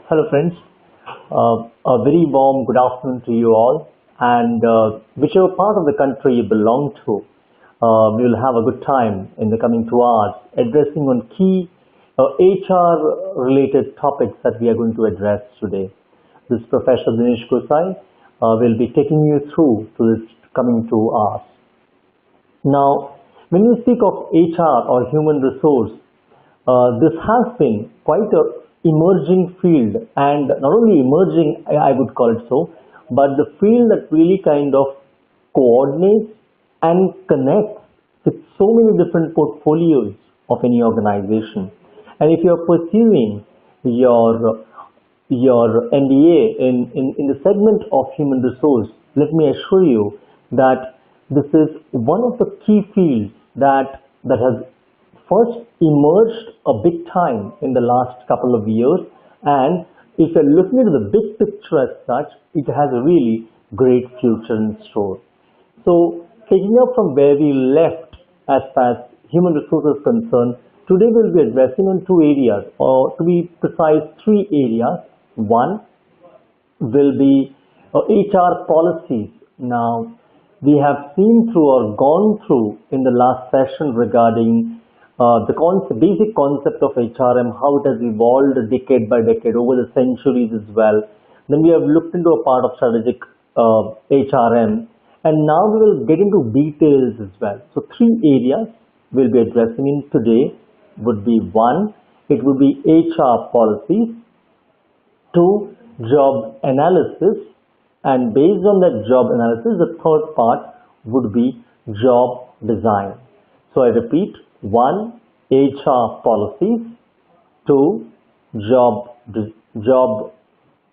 Hello, friends. A very warm good afternoon to you all. And whichever part of the country you belong to, we will have a good time in the coming 2 hours addressing on key HR related topics that we are going to address today. This Professor Dinesh Gosai will be taking you through to this coming 2 hours. Now, when we speak of HR or human resource, this has been quite a emerging field, and not only emerging, I would call it so, but the field that really kind of coordinates and connects with so many different portfolios of any organization. And if you're pursuing your MBA in the segment of human resource, let me assure you that this is one of the key fields that has first emerged a big time in the last couple of years, and if you're looking at the big picture as such, it has a really great future in store. So taking up from where we left as far as human resources is concerned, today we'll be addressing on 2 areas, or to be precise 3 areas. One will be HR policies. Now, we have seen through or gone through in the last session regarding the basic concept of HRM, how it has evolved decade by decade over the centuries as well. Then we have looked into a part of strategic HRM, and now we will get into details as well. So 3 areas we'll be addressing in today would be: one, it would be HR policies; two, job analysis; and based on that job analysis, the third part would be job design. So I repeat: one, HR policies; two, job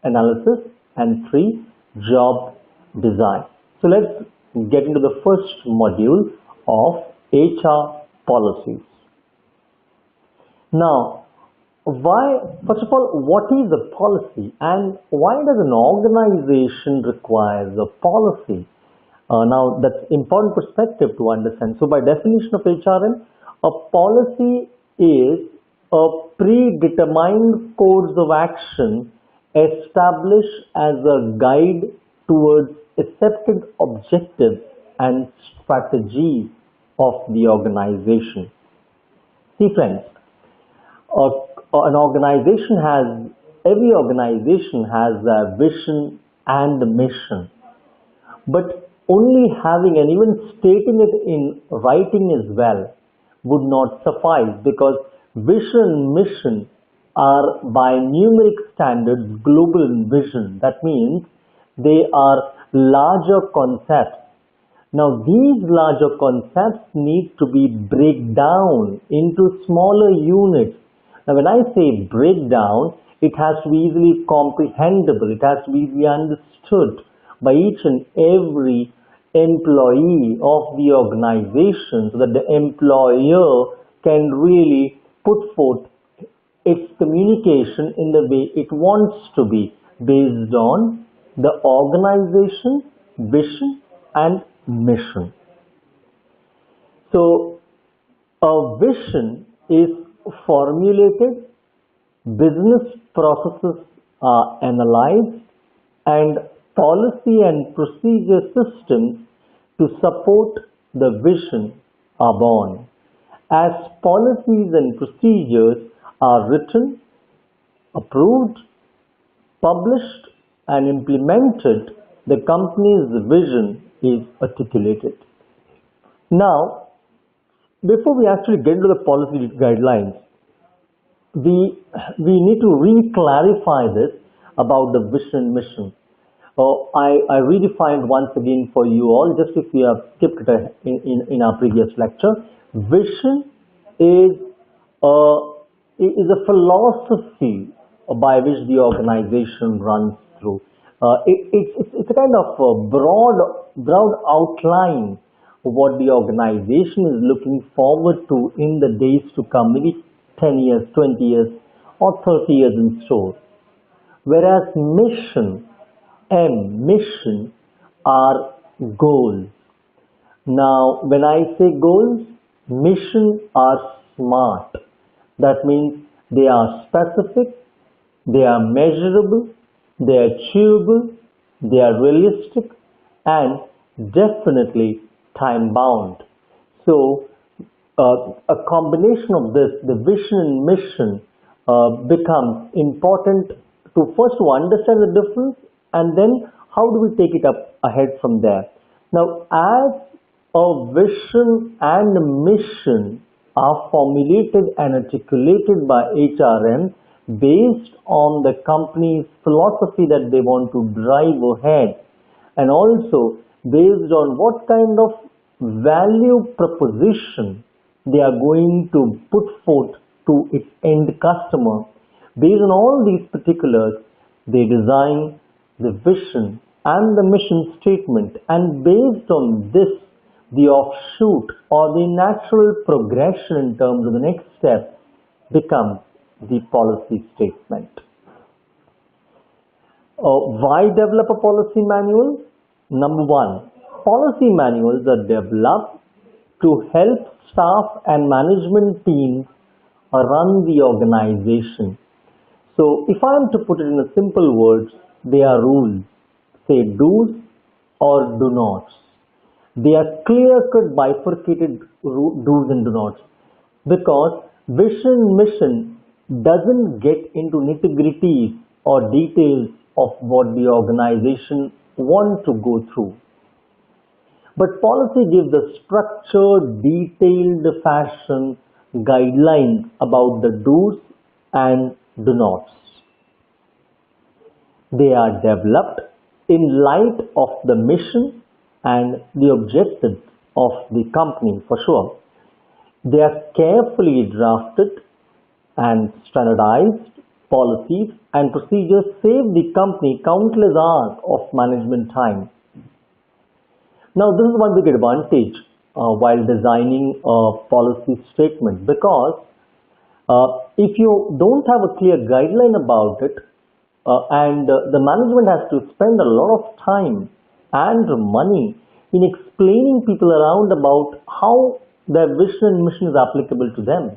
analysis; and three, job design. So let's get into the first module of HR policies. Now, first of all, what is a policy, and why does an organization require a policy? Now, that's important perspective to understand. So by definition of HRM, a policy is a predetermined course of action established as a guide towards accepted objectives and strategies of the organization. See, friends, every organization has a vision and a mission, but only having and even stating it in writing as well would not suffice, because vision and mission are by numeric standards global in vision. That means they are larger concepts. Now these larger concepts need to be break down into smaller units. Now when I say breakdown, it has to be easily comprehensible, it has to be easily understood by each and every employee of the organization, so that the employer can really put forth its communication in the way it wants to be, based on the organization, vision and mission. So a vision is formulated, business processes are analyzed, and policy and procedure systems to support the vision are born. As policies and procedures are written, approved, published and implemented, the company's vision is articulated. Now, before we actually get into the policy guidelines, we need to re-clarify this about the vision and mission. I redefined once again for you all, just if you have skipped it in our previous lecture. Vision is a philosophy by which the organization runs through. It's a kind of a broad outline of what the organization is looking forward to in the days to come, maybe 10 years, 20 years or 30 years in store. Whereas mission are goals. Now, when I say goals, mission are SMART. That means they are specific, They are measurable, they are achievable, they are realistic, and definitely time bound. So, a combination of this, the vision and mission, becomes important to first to understand the difference, and then how do we take it up ahead from there. Now, as a vision and a mission are formulated and articulated by HRM based on the company's philosophy that they want to drive ahead, and also based on what kind of value proposition they are going to put forth to its end customer. Based on all these particulars, they design the vision and the mission statement, and based on this, the offshoot or the natural progression in terms of the next step becomes the policy statement. Why develop a policy manual? Number one, policy manuals are developed to help staff and management teams run the organization. So if I am to put it in a simple words, they are rules, say do's or do nots. They are clear-cut bifurcated do's and do nots, because vision mission doesn't get into nitty-gritties or details of what the organization wants to go through. But policy gives a structured, detailed fashion guidelines about the do's and do nots. They are developed in light of the mission and the objectives of the company, for sure. They are carefully drafted and standardized policies and procedures save the company countless hours of management time. Now, this is one big advantage while designing a policy statement, because if you don't have a clear guideline about it, and the management has to spend a lot of time and money in explaining people around about how their vision and mission is applicable to them.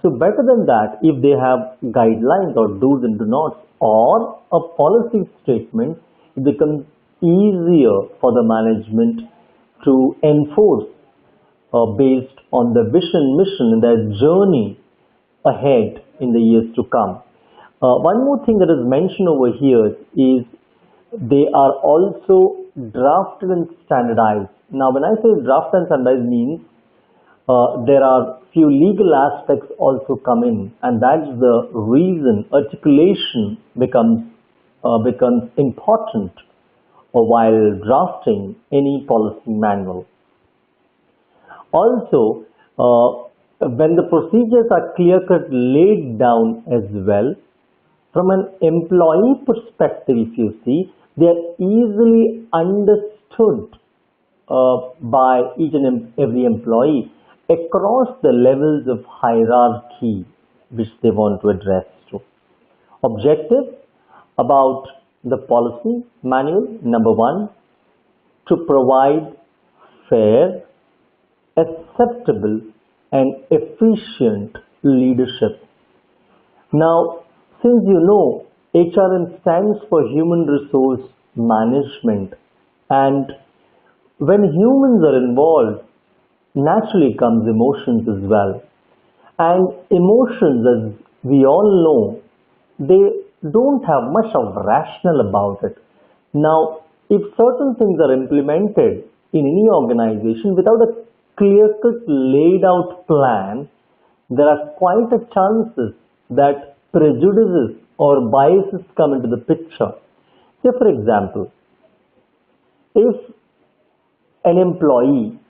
So better than that, if they have guidelines or do's and do nots or a policy statement, it becomes easier for the management to enforce based on the vision, mission, and their journey ahead in the years to come. One more thing that is mentioned over here is they are also drafted and standardized. Now, when I say drafted and standardized means there are few legal aspects also come in, and that's the reason articulation becomes important while drafting any policy manual. Also, when the procedures are clear-cut laid down as well, from an employee perspective, if you see, they are easily understood by each and every employee across the levels of hierarchy which they want to address to. Objective about the policy manual: number one, to provide fair, acceptable, and efficient leadership. Now, since you know HRM stands for Human Resource Management, and when humans are involved, naturally comes emotions as well. And emotions, as we all know, they don't have much of rational about it. Now, if certain things are implemented in any organization without a clear-cut laid out plan, there are quite a chances that prejudices or biases come into the picture. Say, for example, if an employee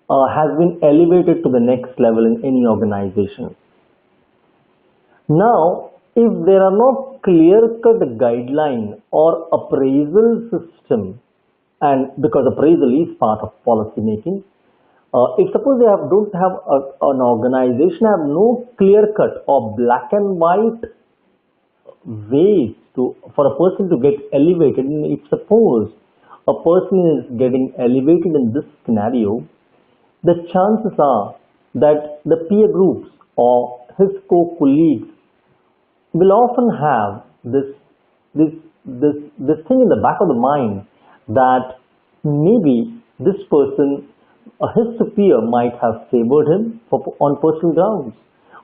has been elevated to the next level in any organization, now if there are no clear-cut guideline or appraisal system, and because appraisal is part of policy making, if suppose they don't have an organization have no clear-cut or black and white ways for a person to get elevated, and if suppose a person is getting elevated in this scenario, the chances are that the peer groups or his co-colleagues will often have this this thing in the back of the mind that maybe this person, his superior might have favored him on personal grounds,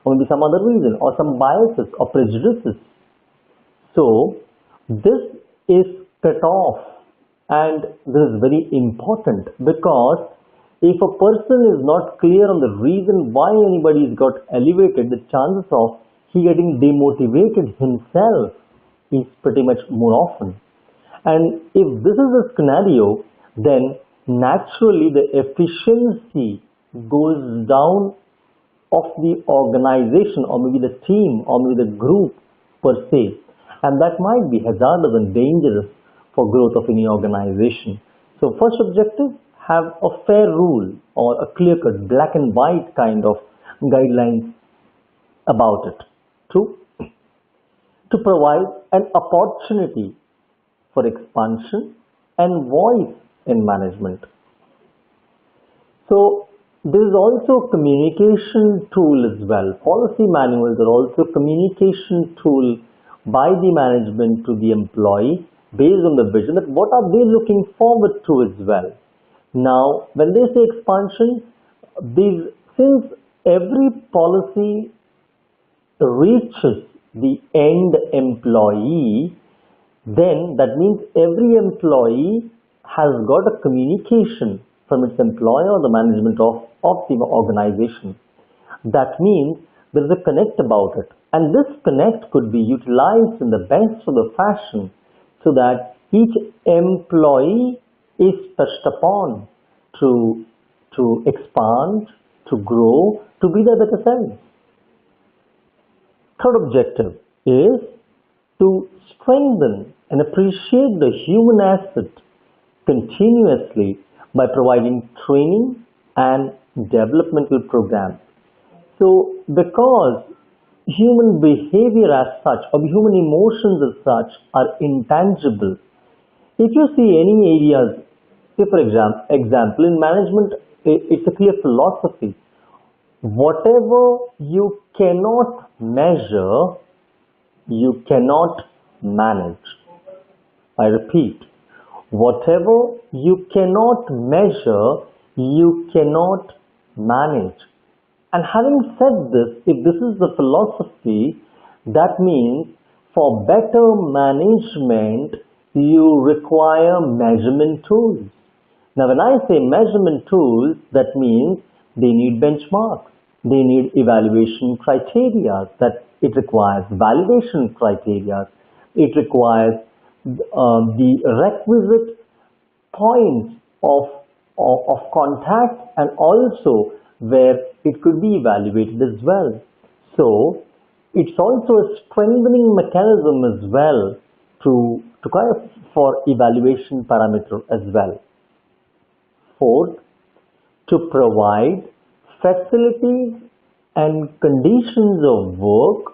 or maybe some other reason, or some biases or prejudices. So this is cut off, and this is very important because if a person is not clear on the reason why anybody has got elevated, the chances of he getting demotivated himself is pretty much more often. And if this is a scenario, then naturally the efficiency goes down of the organization, or maybe the team, or maybe the group per se, and that might be hazardous and dangerous for growth of any organization. So first objective, have a fair rule or a clear-cut black and white kind of guidelines about it. Two, to provide an opportunity for expansion and voice in management. So this is also a communication tool as well. Policy manuals are also a communication tool by the management to the employee based on the vision that what are they looking forward to as well. Now, when they say expansion, since every policy reaches the end employee, then that means every employee has got a communication from its employer or the management of the organization. That means there is a connect about it, and this connect could be utilized in the best of the fashion so that each employee is touched upon to expand, to grow, to be their better selves. Third objective is to strengthen and appreciate the human asset continuously by providing training and developmental programs. So because human behavior as such or human emotions as such are intangible, if you see any areas, say for example in management, it's a clear philosophy. Whatever you cannot measure, you cannot manage. I repeat, whatever you cannot measure, you cannot manage. And having said this, if this is the philosophy, that means for better management, you require measurement tools. Now, when I say measurement tools, that means they need benchmarks, they need evaluation criteria, that it requires validation criteria, it requires the requisite points of contact, and also where it could be evaluated as well. So it's also a strengthening mechanism as well to kind of for evaluation parameter as well. Fourth, to provide facilities and conditions of work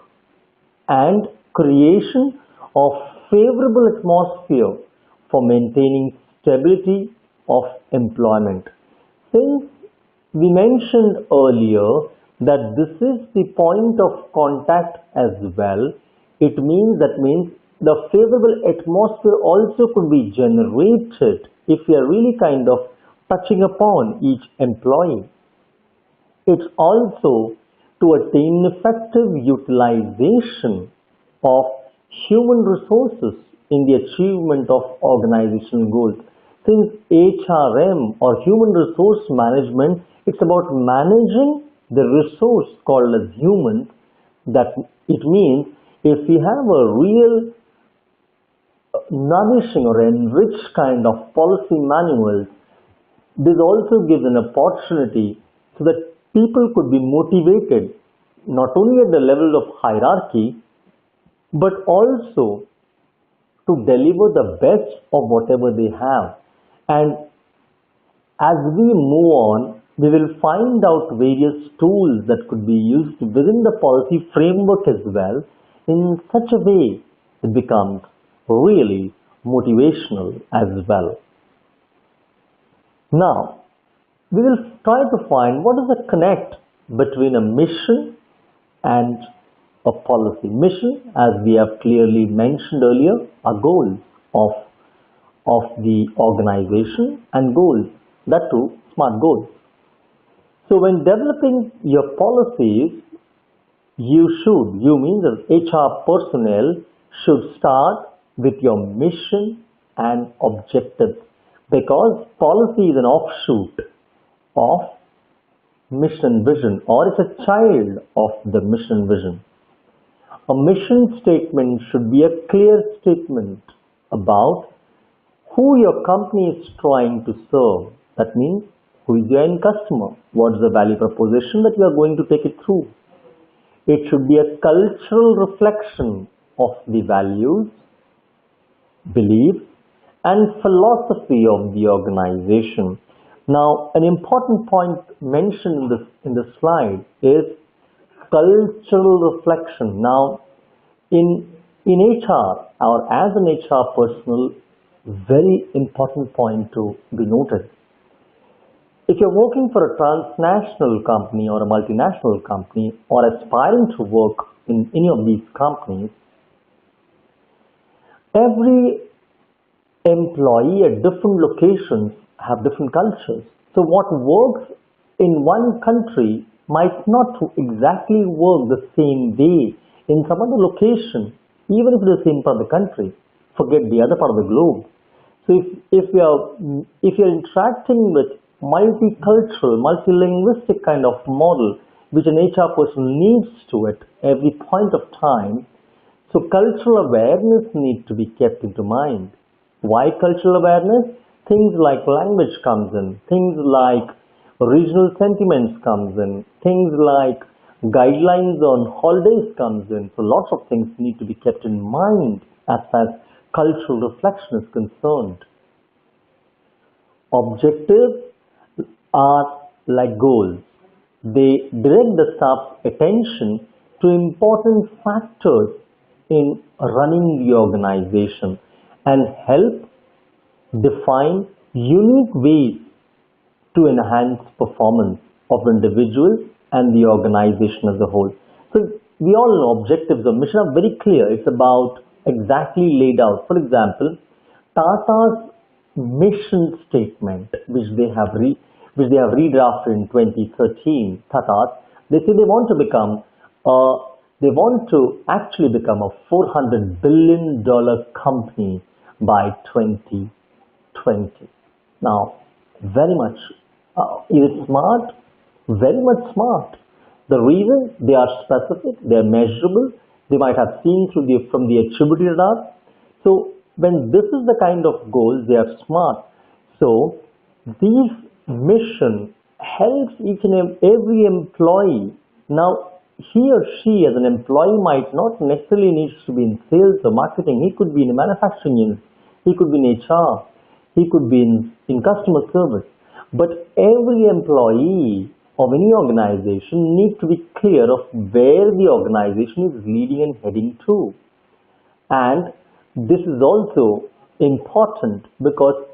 and creation of favorable atmosphere for maintaining stability of employment. Since we mentioned earlier that this is the point of contact as well, it means the favorable atmosphere also could be generated if we are really kind of touching upon each employee. It's also to attain effective utilization of human resources in the achievement of organizational goals. Since HRM or human resource management, it's about managing the resource called as humans. That it means if we have a real nourishing or enriched kind of policy manuals, this also gives an opportunity so that people could be motivated not only at the level of hierarchy but also to deliver the best of whatever they have. And as we move on, we will find out various tools that could be used within the policy framework as well. In such a way, it becomes really motivational as well. Now, we will try to find what is the connect between a mission and a policy. Mission, as we have clearly mentioned earlier, are goals of the organization, and goals, that too, SMART goals. So when developing your policies, you mean the HR personnel should start with your mission and objectives, because policy is an offshoot of mission vision, or it's a child of the mission vision. A mission statement should be a clear statement about who your company is trying to serve. That means, who is your end customer? What is the value proposition that you are going to take it through? It should be a cultural reflection of the values, beliefs, and philosophy of the organization. Now, an important point mentioned in this slide is cultural reflection. Now, in HR, or as an HR personnel, very important point to be noted. If you're working for a transnational company or a multinational company, or aspiring to work in any of these companies, every employee at different locations have different cultures. So what works in one country might not exactly work the same way in some other location, even if it is the same part of the country. Forget the other part of the globe. So if you're interacting with multicultural, multilinguistic kind of model, which an HR person needs to at every point of time, so cultural awareness needs to be kept into mind. Why cultural awareness? Things like language comes in, things like regional sentiments comes in, things like guidelines on holidays comes in. So lots of things need to be kept in mind as far as cultural reflection is concerned. Objectives are like goals. They direct the staff's attention to important factors in running the organization and help define unique ways to enhance performance of individuals and the organization as a whole. So we all know objectives of mission are very clear. It's about exactly laid out. For example, Tata's mission statement, which they have redrafted in 2013, Tata, they say they want to actually become a $400 billion company by 2020. Now, very much, is it smart? Very much smart. The reason, they are specific, they are measurable, they might have seen from the achievability radar. So when this is the kind of goals, they are smart. So these mission helps each and every employee. Now, he or she as an employee might not necessarily need to be in sales or marketing. He could be in a manufacturing unit. He could be in HR. He could be in customer service. But every employee of any organization needs to be clear of where the organization is leading and heading to. And this is also important because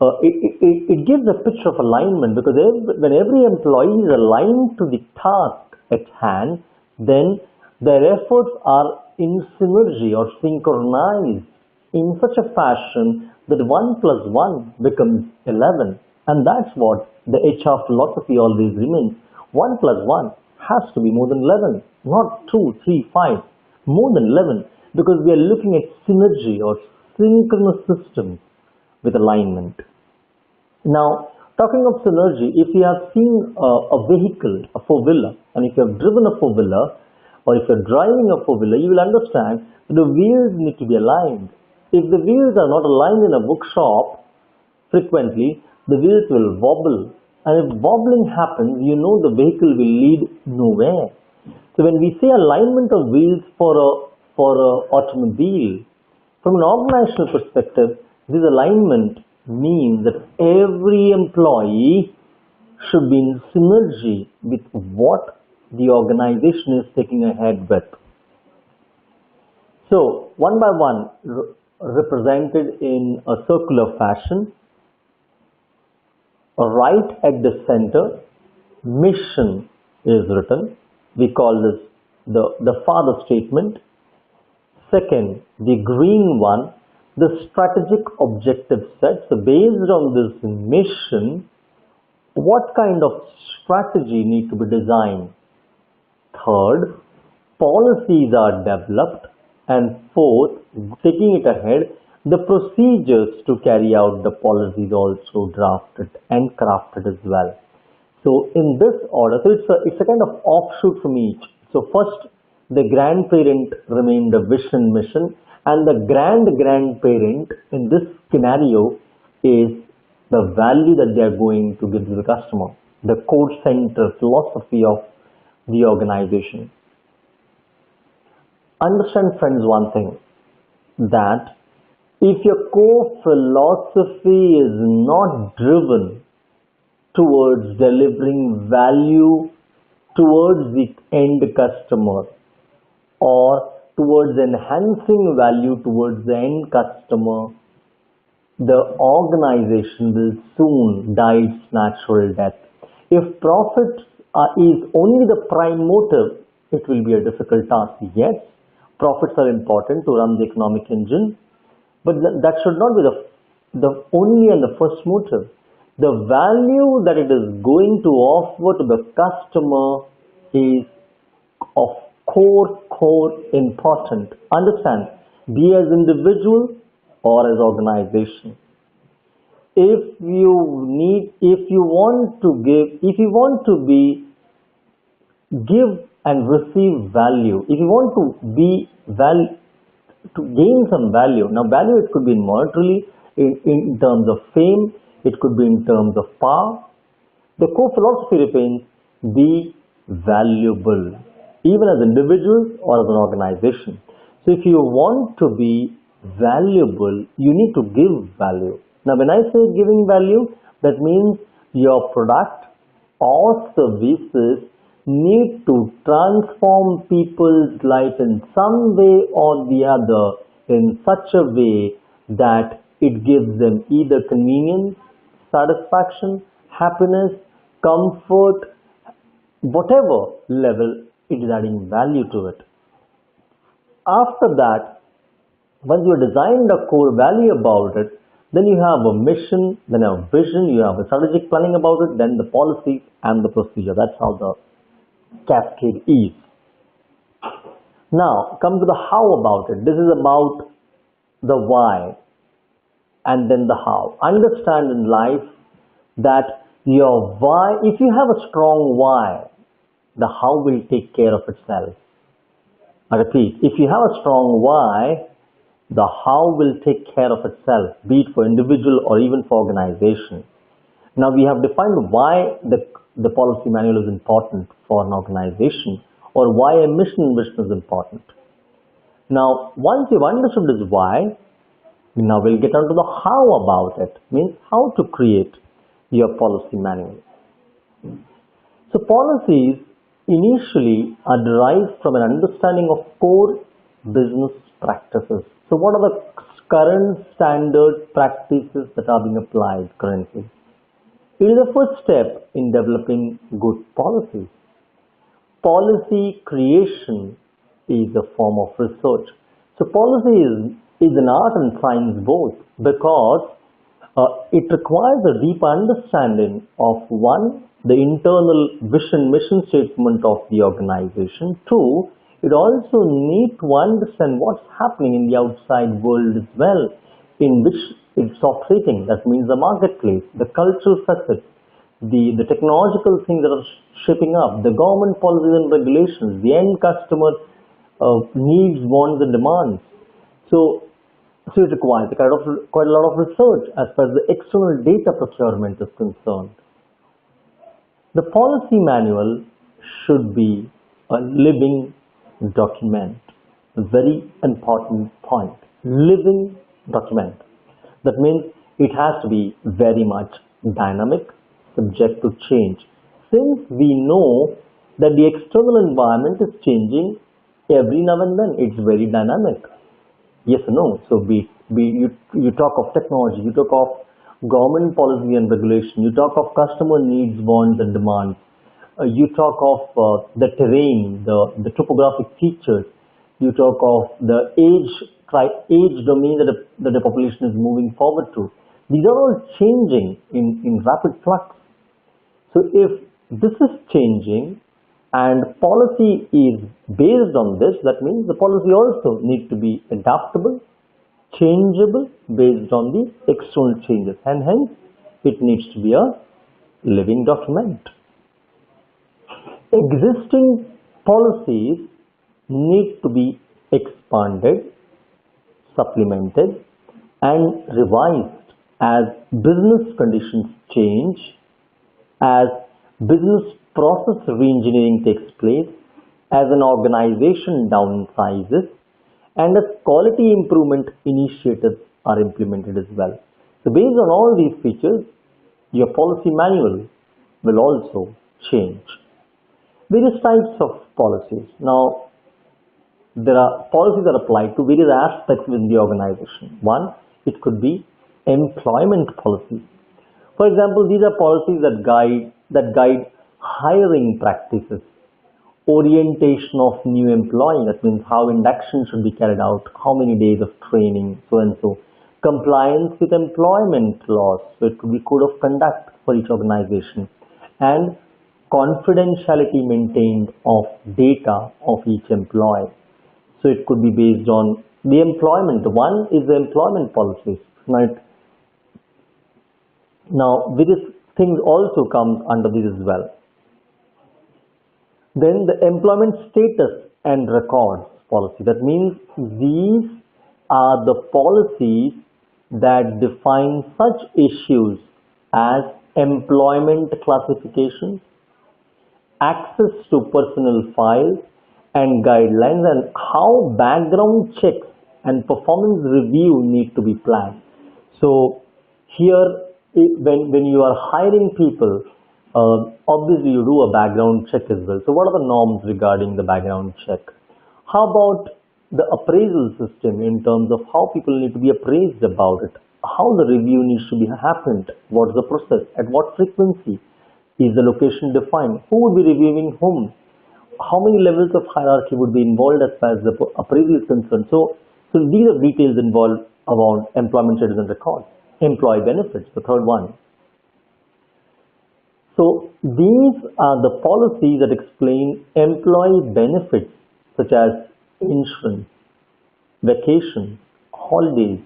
it gives a picture of alignment, because when every employee is aligned to the task at hand, then their efforts are in synergy or synchronized in such a fashion that 1 plus 1 becomes 11. And that's what the HR philosophy always remains. 1 plus 1 has to be more than 11, not 2, 3, 5, more than 11, because we are looking at synergy or synchronous systems with alignment. Now, talking of synergy, if you have seen a vehicle, a four-wheeler, and if you have driven a four-wheeler, or if you're driving a four-wheeler, you will understand that the wheels need to be aligned. If the wheels are not aligned in a bookshop, frequently the wheels will wobble, and if wobbling happens, you know the vehicle will lead nowhere. So when we say alignment of wheels for a automobile, from an organizational perspective, this alignment means that every employee should be in synergy with what the organization is taking ahead with. So, one by one, represented in a circular fashion, right at the center, mission is written. We call this the father statement. Second, the green one, the strategic objective set. So based on this mission, what kind of strategy need to be designed? Third, policies are developed. And fourth, taking it ahead, the procedures to carry out the policies also drafted and crafted as well. So in this order, so it's a kind of offshoot from each. So first, the grandparent remained the vision mission, and the grandparent in this scenario is the value that they are going to give to the customer, the core center philosophy of the organization. Understand, friends, one thing, that if your core philosophy is not driven towards delivering value towards the end customer or towards enhancing value towards the end customer, the organization will soon die its natural death. If profits is only the prime motive, it will be a difficult task. Yes, profits are important to run the economic engine, but that should not be the only and the first motive. The value that it is going to offer to the customer is of core important. Understand, be as individual or as organization. If you want to give and receive value, if you want to gain some value. Now value, it could be monetarily, in terms of fame, it could be in terms of power. The core philosophy remains, be valuable, even as individuals or as an organization. So if you want to be valuable, you need to give value. Now when I say giving value, that means your product or services need to transform people's life in some way or the other, in such a way that it gives them either convenience, satisfaction, happiness, comfort, whatever level, it is adding value to it. After that, once you have designed a core value about it, then you have a mission, then a vision, you have a strategic planning about it, then the policy and the procedure. That's how the cascade is. Now come to the how about it. This is about the why and then the how. Understand in life that your why, if you have a strong why, the how will take care of itself. I repeat, if you have a strong why, the how will take care of itself, be it for individual or even for organization. Now we have defined why the policy manual is important for an organization, or why a mission is important. Now once you've understood this why, now we'll get on to the how about it, means how to create your policy manual. So policies initially are derived from an understanding of core business practices. So what are the current standard practices that are being applied currently? It is the first step in developing good policies. Policy creation is a form of research. So policy is an art and science both, because it requires a deep understanding of, one, the internal vision, mission statement of the organization. Two, it also needs to understand what's happening in the outside world as well, in which it's operating. That means the marketplace, the cultural facets, the technological things that are shaping up, the government policies and regulations, the end customer needs, wants and demands. So it requires quite a lot of research as far as the external data procurement is concerned. The policy manual should be a living document. A very important point. Living document. That means it has to be very much dynamic, subject to change. Since we know that the external environment is changing every now and then, it's very dynamic. Yes or no? So you talk of technology, you talk of government policy and regulation, you talk of customer needs, wants and demands, you talk of the terrain, the topographic features, you talk of the age domain that the population is moving forward to. These are all changing in rapid flux. So if this is changing and policy is based on this, that means the policy also needs to be adaptable, changeable based on the external changes, and hence it needs to be a living document. Existing policies need to be expanded, supplemented, and revised as business conditions change, as business process reengineering takes place, as an organization downsizes, and as quality improvement initiatives are implemented as well. So based on all these features, your policy manual will also change. Various types of policies. Now, there are policies that apply to various aspects within the organization. One, it could be employment policies. For example, these are policies that guide hiring practices, orientation of new employee, that means how induction should be carried out, how many days of training, so and so. Compliance with employment laws, so it could be code of conduct for each organization, and confidentiality maintained of data of each employee. So it could be based on the employment. One is the employment policies. Now various things also come under this as well. Then the employment status and records policy. That means these are the policies that define such issues as employment classifications, access to personal files and guidelines, and how background checks and performance review need to be planned. So here, when you are hiring people, obviously you do a background check as well. So what are the norms regarding the background check? How about the appraisal system in terms of how people need to be appraised about it? How the review needs to be happened? What is the process? At what frequency? Is the location defined? Who would be reviewing whom? How many levels of hierarchy would be involved as far as the appraisal is concerned? So these are details involved around employment status and records. Employee benefits, the third one. So these are the policies that explain employee benefits such as insurance, vacation, holidays,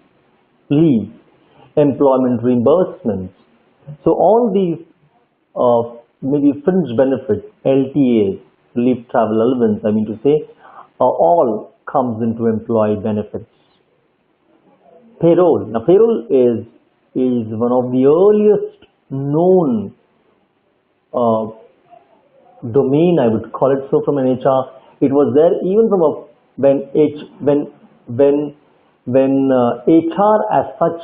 leave, employment reimbursements. So all these maybe fringe benefits, LTAs, leave travel allowance, I mean to say, all comes into employee benefits. Payroll. Now payroll is one of the earliest known domain, I would call it so, from an HR. It was there even from when HR as such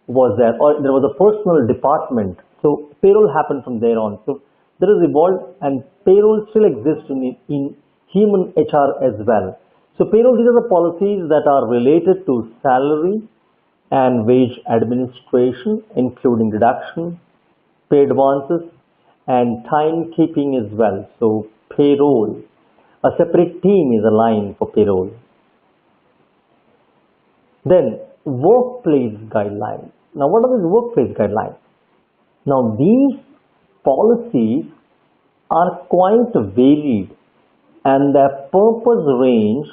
was there, or there was a personal department. So payroll happened from there on. So there is evolved, and payroll still exists in human HR as well. So payroll, these are the policies that are related to salary and wage administration, including deduction, pay advances, and timekeeping as well. So payroll, a separate team is aligned for payroll. Then workplace guidelines. Now what are these workplace guidelines? Now these policies are quite varied, and their purpose range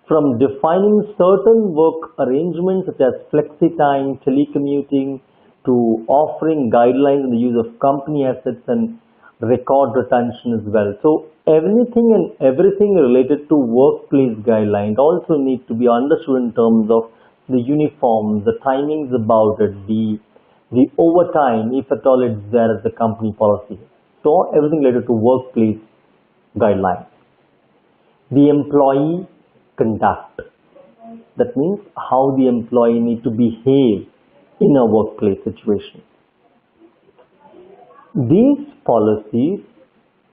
from defining certain work arrangements such as flexi time, telecommuting, to offering guidelines on the use of company assets and record retention as well. So anything and everything related to workplace guidelines also need to be understood in terms of the uniforms, the timings about it, the overtime, if at all it's there as the company policy. So everything related to workplace guidelines. The employee conduct. That means how the employee need to behave in a workplace situation. These policies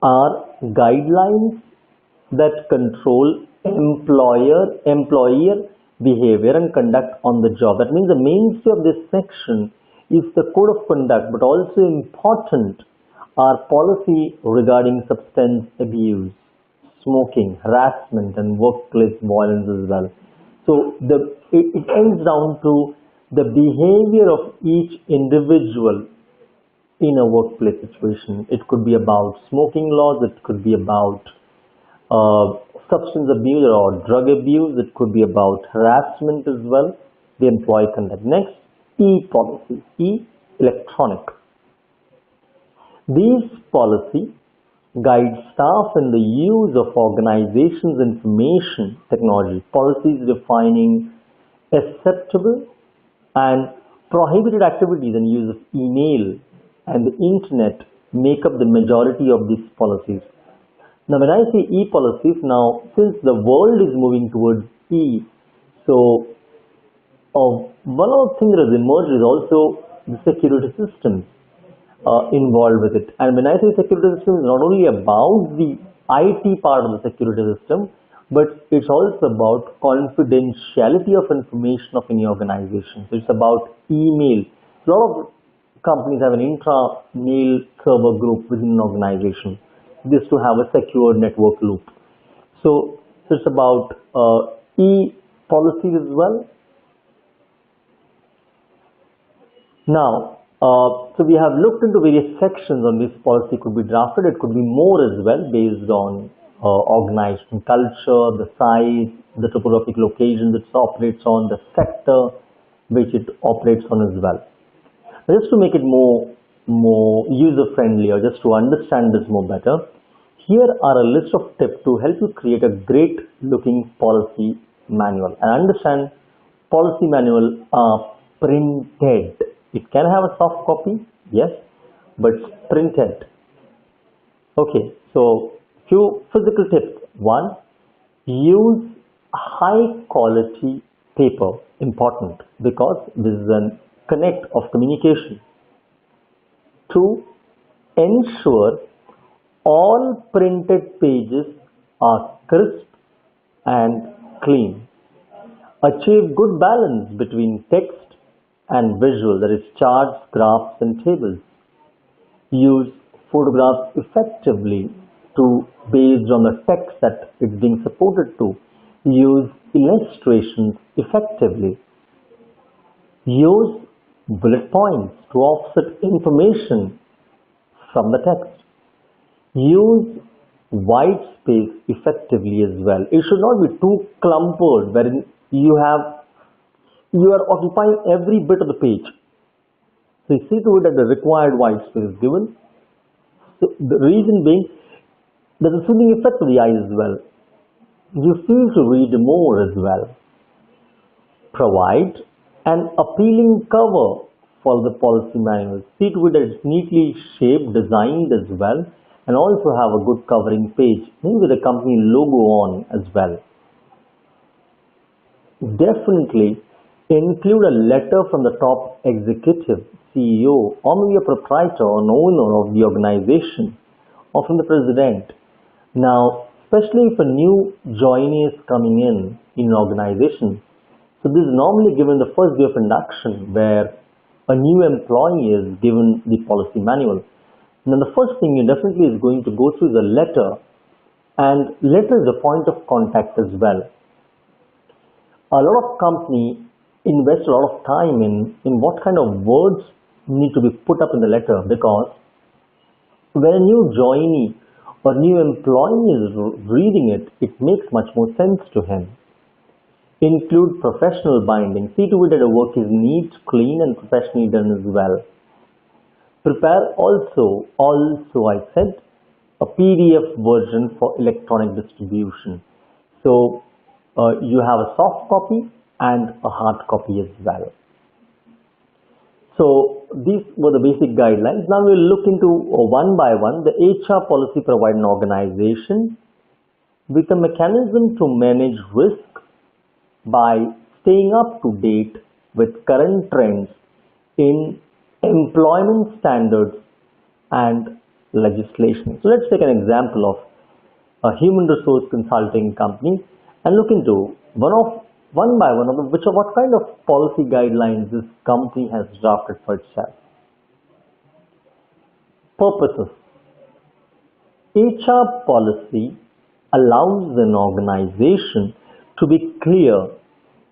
are guidelines that control employer behavior and conduct on the job. That means the mainstay of this section is the code of conduct, but also important are policy regarding substance abuse, smoking, harassment, and workplace violence as well. So it ends down to the behavior of each individual in a workplace situation. It could be about smoking laws, it could be about substance abuse or drug abuse, it could be about harassment as well, the employee conduct. Next, e-policy, electronic. These policy guide staff in the use of organizations' information technology, policies defining acceptable and prohibited activities and use of email and the internet make up the majority of these policies. Now, when I say e-policies, now since the world is moving towards e, so one of the things that has emerged is also the security systems involved with it. And when I say security system, it's not only about the IT part of the security system, but it's also about confidentiality of information of any organization. So it's about email. A lot of companies have an intra-mail server group within an organization. This to have a secure network loop. So it's about e-policies as well. Now, so we have looked into various sections on this policy could be drafted. It could be more as well based on organization culture, the size, the topographic locations it operates on, the sector which it operates on as well. Just to make it more user friendly or just to understand this more better, here are a list of tips to help you create a great looking policy manual. And understand, policy manual are printed. It can have a soft copy, yes, but it's printed. Okay, so few physical tips. One, use high quality paper. Important, because this is a connect of communication. Two, ensure all printed pages are crisp and clean. Achieve good balance between text and visual, that is charts, graphs and tables. Use photographs effectively based on the text that it's being supported to. Use illustrations effectively. Use bullet points to offset information from the text. Use white space effectively as well. It should not be too clumpered wherein you are occupying every bit of the page. So you see to it that the required white space is given. So the reason being, there's a soothing effect to the eyes as well. You feel to read more as well. Provide an appealing cover for the policy manual. See to it that it's neatly shaped, designed as well, and also have a good covering page, maybe with the company logo on as well. Definitely include a letter from the top executive, CEO, or maybe a proprietor or an owner of the organization, or from the president. Now, especially if a new joinee is coming in an organization, so this is normally given the first day of induction where a new employee is given the policy manual. Now, the first thing you definitely is going to go through is a letter, and letter is a point of contact as well. A lot of companies invest a lot of time in what kind of words need to be put up in the letter, because when a new joinee or new employee is reading it, it makes much more sense to him. Include professional binding. See to it that the work is neat, clean and professionally done as well. Prepare also I said, a PDF version for electronic distribution. So you have a soft copy and a hard copy as well. So these were the basic guidelines. Now we'll look into one by one. The HR policy provides an organization with a mechanism to manage risk by staying up to date with current trends in employment standards and legislation. So let's take an example of a human resource consulting company and look into one by one of what kind of policy guidelines this company has drafted for itself. Purposes. HR policy allows an organization to be clear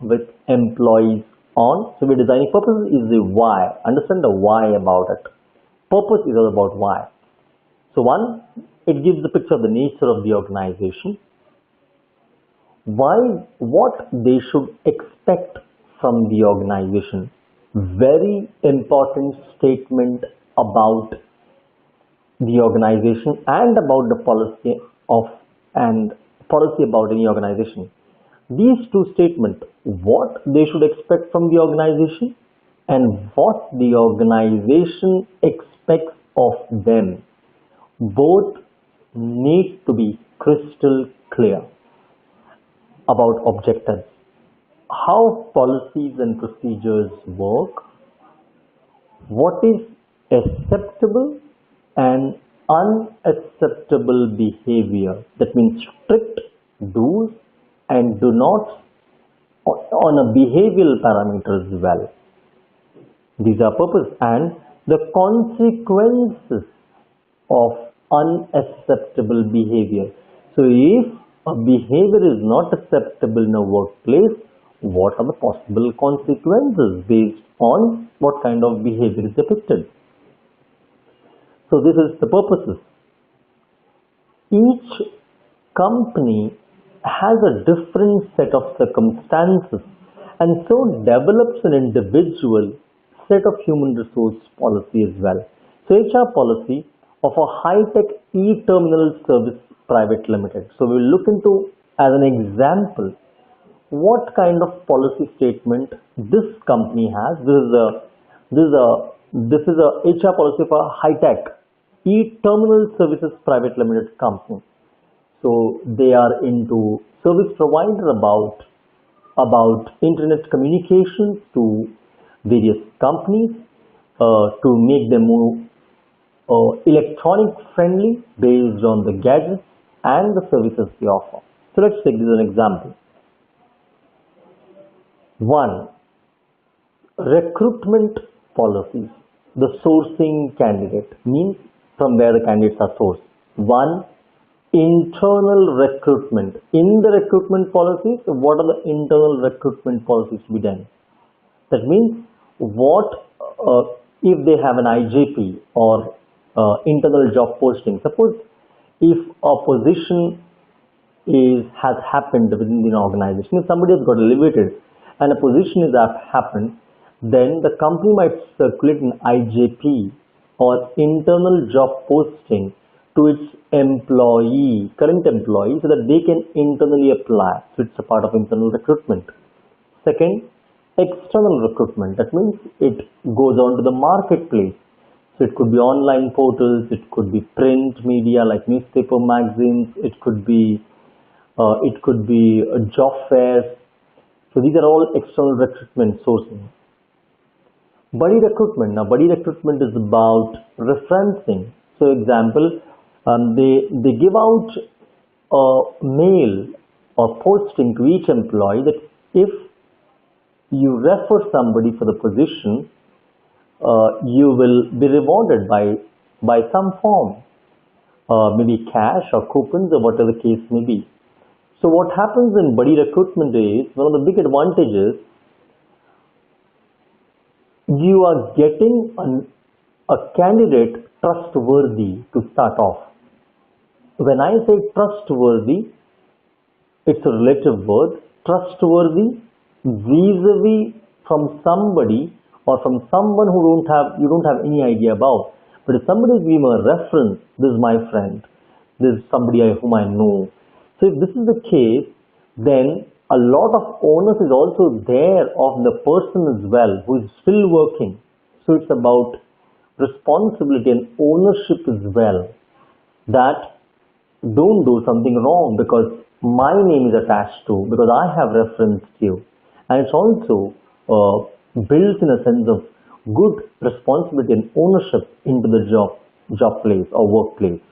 with employees on. So we're designing purpose is the why. Understand the why about it. Purpose is all about why. So one, it gives the picture of the nature of the organization. Why, what they should expect from the organization. Very important statement about the organization and about the policy about any organization. These two statements, what they should expect from the organization and what the organization expects of them, both need to be crystal clear about objectives, how policies and procedures work, what is acceptable and unacceptable behavior. That means strict do's and do not on a behavioral parameter as well. These are purpose and the consequences of unacceptable behavior. So if a behavior is not acceptable in a workplace, what are the possible consequences based on what kind of behavior is depicted? So this is the purposes. Each company has a different set of circumstances and so develops an individual set of human resource policy as well. So HR policy of a high-tech e-terminal service private limited. So we'll look into as an example what kind of policy statement this company has. This is a HR policy for a high-tech e-terminal services private limited company. So they are into service provider about internet communications to various companies to make them more electronic friendly based on the gadgets and the services they offer. So let's take this as an example. 1. Recruitment policies. The sourcing candidate means from where the candidates are sourced. 1. Internal recruitment. In the recruitment policies, what are the internal recruitment policies to be done? That means what if they have an IJP or internal job posting. Suppose if a position has happened within the organization, if somebody has got elevated and a position is happened, then the company might circulate an IJP or internal job posting to its current employee, so that they can internally apply. So it's a part of internal recruitment. Second, external recruitment. That means it goes on to the marketplace. So it could be online portals, it could be print media like newspaper, magazines, it could be job fairs. So these are all external recruitment sourcing. Buddy recruitment. Now buddy recruitment is about referencing. So example, they give out a mail or posting to each employee that if you refer somebody for the position, you will be rewarded by some form, maybe cash or coupons or whatever the case may be. So what happens in buddy recruitment is, one of the big advantages, you are getting a candidate trustworthy to start off. When I say trustworthy, it's a relative word. Trustworthy vis-a-vis from somebody or from someone who you don't have any idea about. But if somebody is giving a reference, this is my friend, this is somebody whom I know. So if this is the case, then a lot of onus is also there of the person as well who is still working. So it's about responsibility and ownership as well, that don't do something wrong because my name is attached to, because I have referenced you. And it's also built in a sense of good responsibility and ownership into the job place or workplace.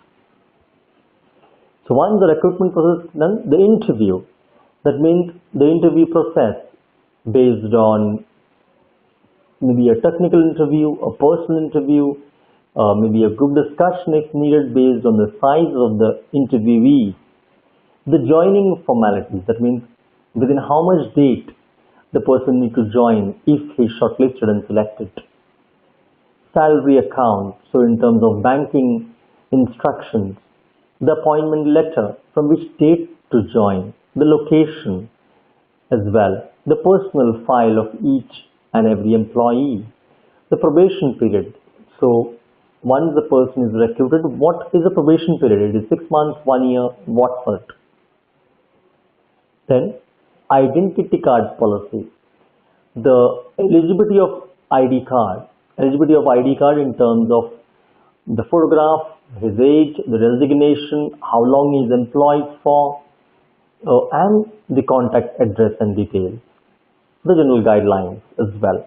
So once the recruitment process is done, the interview. That means the interview process based on maybe a technical interview, a personal interview, maybe a group discussion if needed based on the size of the interviewee, the joining formalities, that means within how much date the person need to join if he's shortlisted and selected. Salary account, so in terms of banking instructions, the appointment letter, from which date to join, the location as well, the personal file of each and every employee, the probation period. So once the person is recruited, what is the probation period? It is 6 months, 1 year, what for it? Then identity card policy, the eligibility of ID card, in terms of the photograph, his age, the designation, how long he is employed for, and the contact address and details, the general guidelines as well.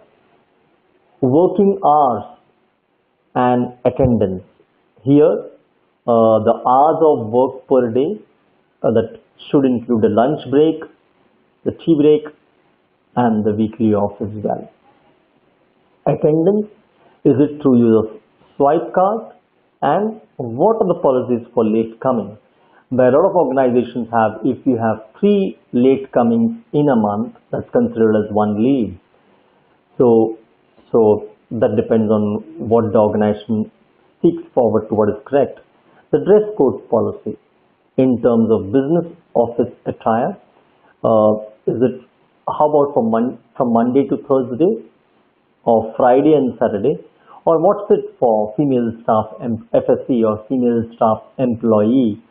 Working hours and attendance. Here, the hours of work per day that should include the lunch break, the tea break, and the weekly off as well. Attendance, is it through use of swipe card, and what are the policies for late coming? Where a lot of organizations have, if you have 3 late comings in a month, that's considered as 1 leave. So that depends on what the organization seeks forward to what is correct. The dress code policy in terms of business office attire, is it, how about from Monday to Thursday, or Friday and Saturday, or what's it for female staff FSC or female staff employee,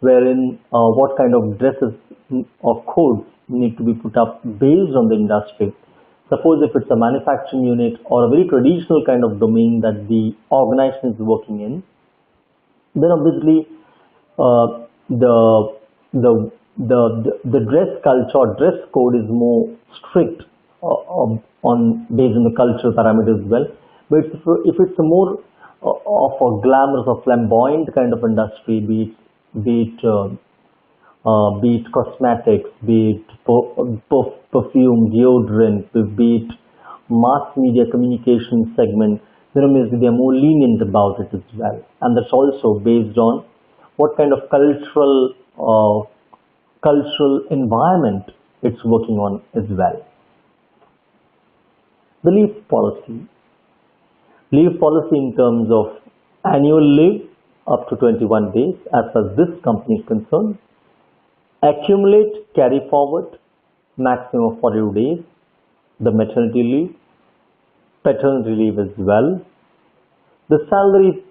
wherein what kind of dresses or codes need to be put up based on the industry. Suppose if it's a manufacturing unit or a very traditional kind of domain that the organization is working in, then obviously the dress culture or dress code is more strict on based on the cultural parameters as well. But if it's a more of a glamorous or flamboyant kind of industry, be it cosmetics, be it perfume, deodorant, be it mass media communication segment, then obviously they are more lenient about it as well. And that's also based on what kind of cultural environment it's working on as well. The leave policy. Leave policy in terms of annual leave up to 21 days as far as this company is concerned. Accumulate, carry forward, maximum of 42 days. The maternity leave, paternity leave as well. The salary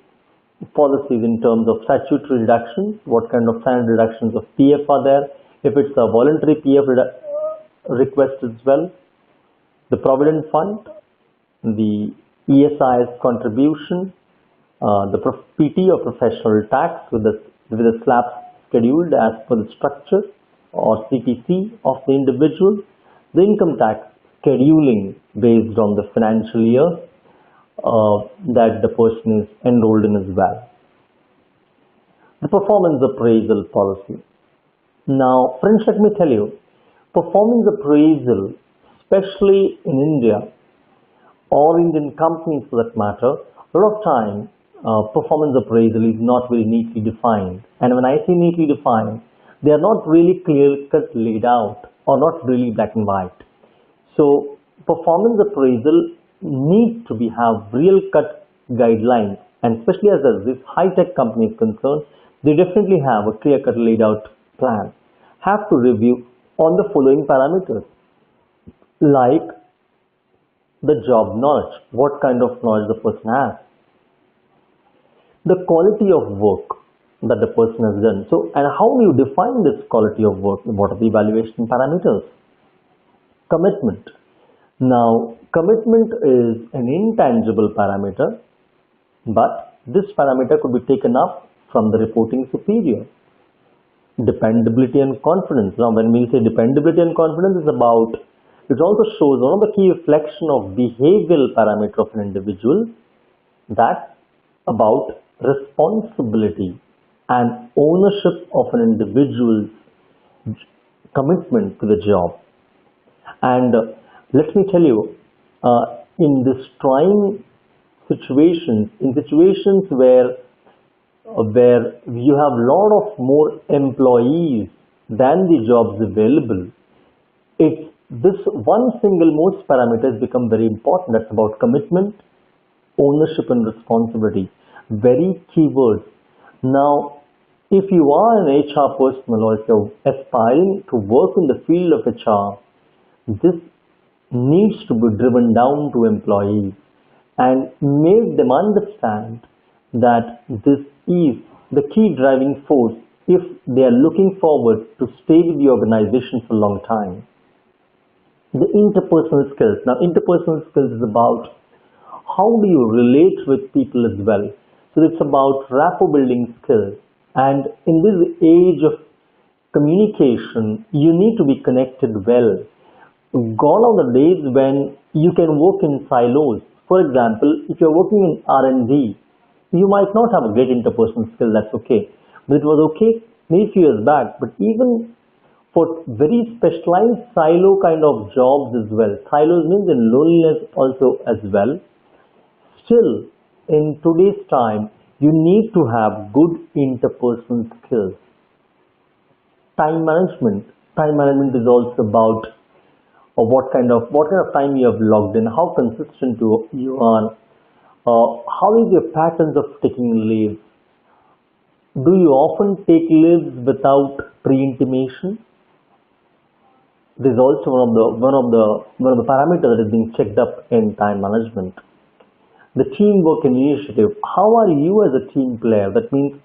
policies in terms of statutory reductions, what kind of standard reductions of PF are there, if it's a voluntary PF request as well. The Provident Fund, the ESIS contribution, the PT or professional tax with a slab scheduled as per the structure or CTC of the individual, the income tax scheduling based on the financial year that the person is enrolled in as well. The performance appraisal policy. Now, friends, let me tell you, performance appraisal, especially in India or Indian companies for that matter, a lot of time performance appraisal is not very neatly defined. And when I say neatly defined, they are not really clear-cut laid out or not really black and white. So performance appraisal need to have real-cut guidelines, and especially as this high-tech company is concerned, they definitely have a clear-cut laid out plan. Have to review on the following parameters, like the job knowledge, what kind of knowledge the person has, the quality of work that the person has done. So, and how do you define this quality of work? What are the evaluation parameters? Commitment. Now, commitment is an intangible parameter, but this parameter could be taken up from the reporting superior. Dependability and confidence. Now, when we say dependability and confidence, it also shows one of the key reflection of behavioral parameter of an individual, that's about responsibility and ownership of an individual's commitment to the job. And let me tell you, in this trying situations where you have a lot of more employees than the jobs available, it's this one single most parameter has become very important. That's about commitment, ownership, and responsibility. Very key words. Now, if you are an HR personnel or if you're aspiring to work in the field of HR, this needs to be driven down to employees and make them understand that this is the key driving force if they are looking forward to stay with the organization for a long time. The interpersonal skills. Now, interpersonal skills is about how do you relate with people as well. So it's about rapport building skills. And in this age of communication, you need to be connected well. Gone are the days when you can work in silos. For example, if you're working in R&D, you might not have a great interpersonal skill, that's okay. But it was okay maybe a few years back. But even for very specialized silo kind of jobs as well, silos means in loneliness also as well. Still, in today's time, you need to have good interpersonal skills. Time management. Time management is also about what kind of time you have logged in, how consistent you are, how is your patterns of taking leaves. Do you often take leaves without pre-intimation? This is also one of the parameters that is being checked up in time management. The teamwork and initiative. How are you as a team player? That means,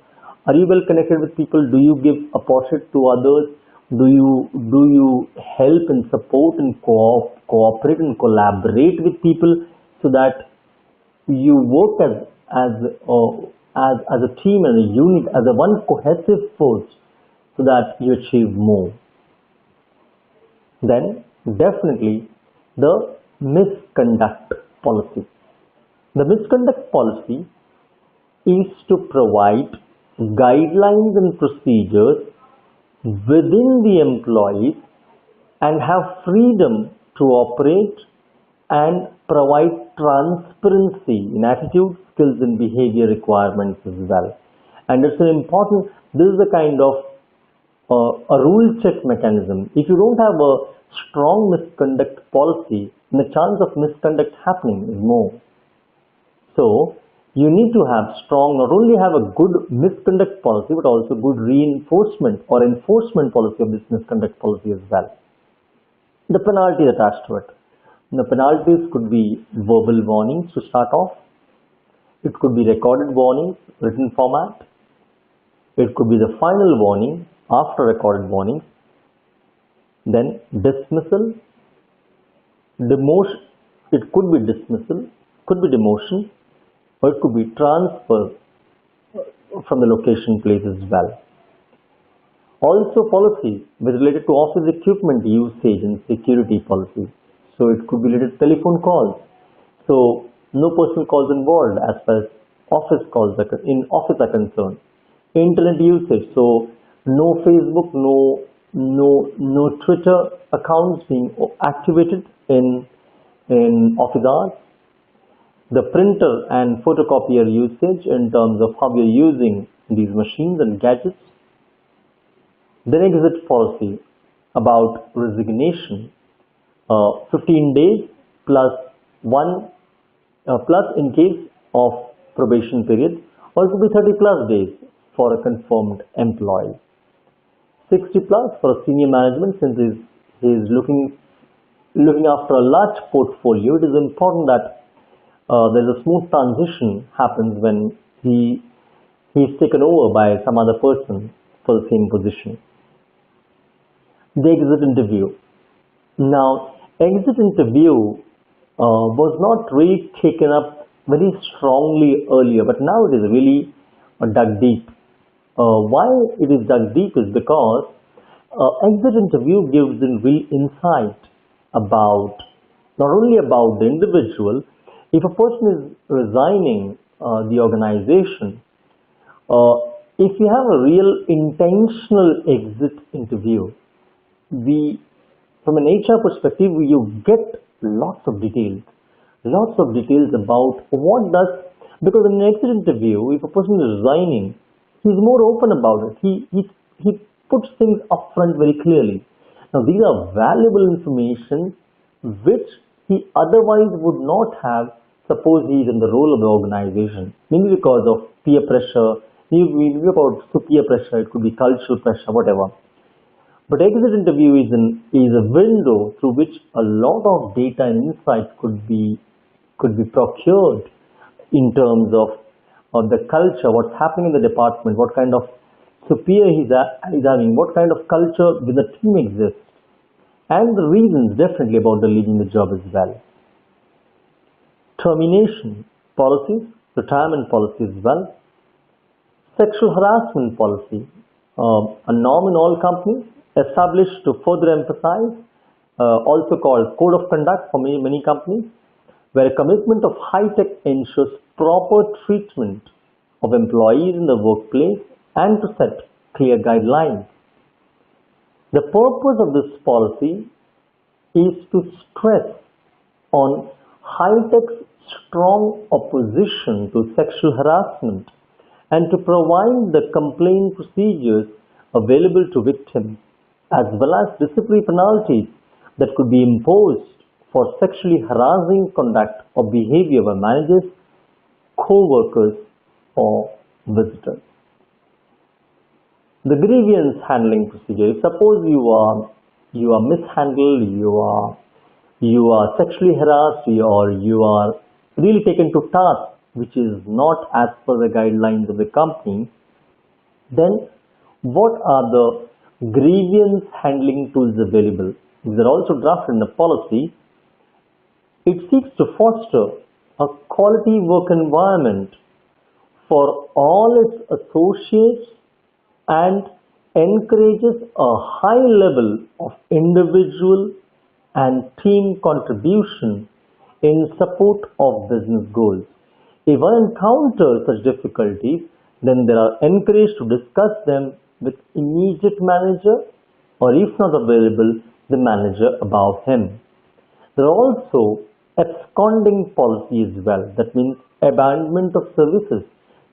are you well connected with people? Do you give opportunity to others? Do you help and support and cooperate and collaborate with people so that you work as a team, as a unit, as a one cohesive force, so that you achieve more? Then definitely the misconduct policy. The misconduct policy is to provide guidelines and procedures within the employees and have freedom to operate and provide transparency in attitude, skills, and behavior requirements as well. And it's an important, this is a kind of a rule check mechanism. If you don't have a strong misconduct policy, the chance of misconduct happening is more. So you need to have strong, not only have a good misconduct policy, but also good reinforcement or enforcement policy of this misconduct policy as well. The penalty attached to it. The penalties could be verbal warnings to start off. It could be recorded warnings, written format. It could be the final warning after recorded warnings. Then dismissal, demotion. It could be dismissal, could be demotion, or it could be transfer from the location place as well. Also policies related to office equipment usage and security policies. So it could be related to telephone calls. So no personal calls involved as far as office calls in office are concerned. Internet usage. So no Facebook, no Twitter accounts being activated in office hours. The printer and photocopier usage in terms of how you're using these machines and gadgets. Then exit policy about resignation, 15 days plus in case of probation period, or it could be 30 plus days for a confirmed employee. 60 plus for a senior management, since he is looking after a large portfolio. It is important that there's a smooth transition happens when he is taken over by some other person for the same position. The exit interview. Now, exit interview was not really taken up very strongly earlier, but now it is really dug deep. Why it is dug deep is because exit interview gives in real insight about, not only about the individual. If a person is resigning the organization, if you have a real intentional exit interview, from an HR perspective, you get lots of details. lots of details about what does, because in an exit interview, if a person is resigning, he's more open about it. He puts things upfront very clearly. Now, these are valuable information which he otherwise would not have, suppose he is in the role of the organization, maybe because of peer pressure, maybe about peer pressure, it could be cultural pressure, whatever. But exit interview is a window through which a lot of data and insights could be procured in terms of the culture, what's happening in the department, what kind of superior he's having, what kind of culture with the team exists, and the reasons definitely about the leaving the job as well. Termination policies, retirement policy as well. Sexual harassment policy, a norm in all companies, established to further emphasize, also called code of conduct for many companies, where a commitment of high tech ensures proper treatment of employees in the workplace and to set clear guidelines. The purpose of this policy is to stress on high tech's strong opposition to sexual harassment and to provide the complaint procedures available to victims, as well as disciplinary penalties that could be imposed for sexually harassing conduct or behavior by managers, co-workers, or visitors. The grievance handling procedure. Suppose you are mishandled, you are sexually harassed, or you are really taken to task which is not as per the guidelines of the company, then what are the grievance handling tools available? These are also drafted in the policy. It seeks to foster a quality work environment for all its associates and encourages a high level of individual and team contribution in support of business goals. If one encounters such difficulties, then they are encouraged to discuss them with immediate manager, or if not available, the manager above him. There are also absconding policy as well. That means abandonment of services.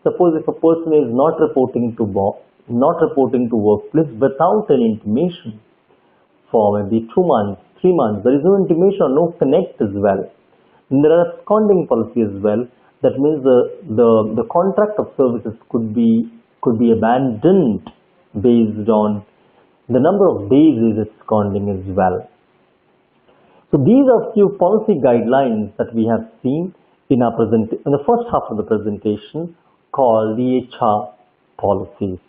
Suppose if a person is not reporting to workplace without any intimation for maybe 2 months, 3 months, there is no intimation or no connect as well. And there are absconding policy as well. That means the contract of services could be abandoned based on the number of days is absconding as well. So these are few policy guidelines that we have seen in the first half of the presentation, called the HR policies.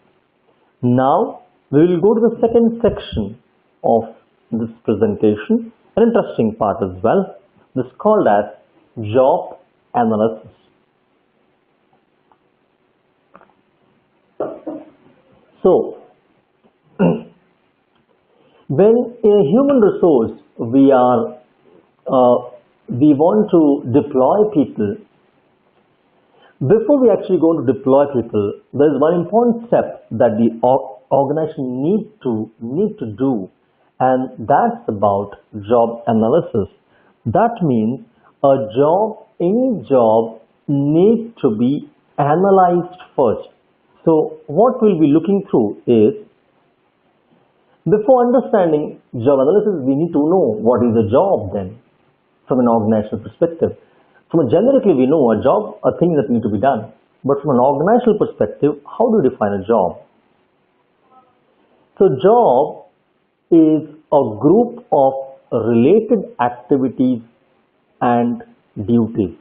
Now we will go to the second section of this presentation, an interesting part as well. This is called as job analysis. So, when in a human resource we want to deploy people, before we actually go to deploy people, there is one important step that the organization need to do, and that's about job analysis. That means any job needs to be analyzed first. So what we'll be looking through is, before understanding job analysis, we need to know what is a job then from an organizational perspective. Generically, we know a job are things that need to be done. But from an organizational perspective, how do you define a job? So job is a group of related activities and duties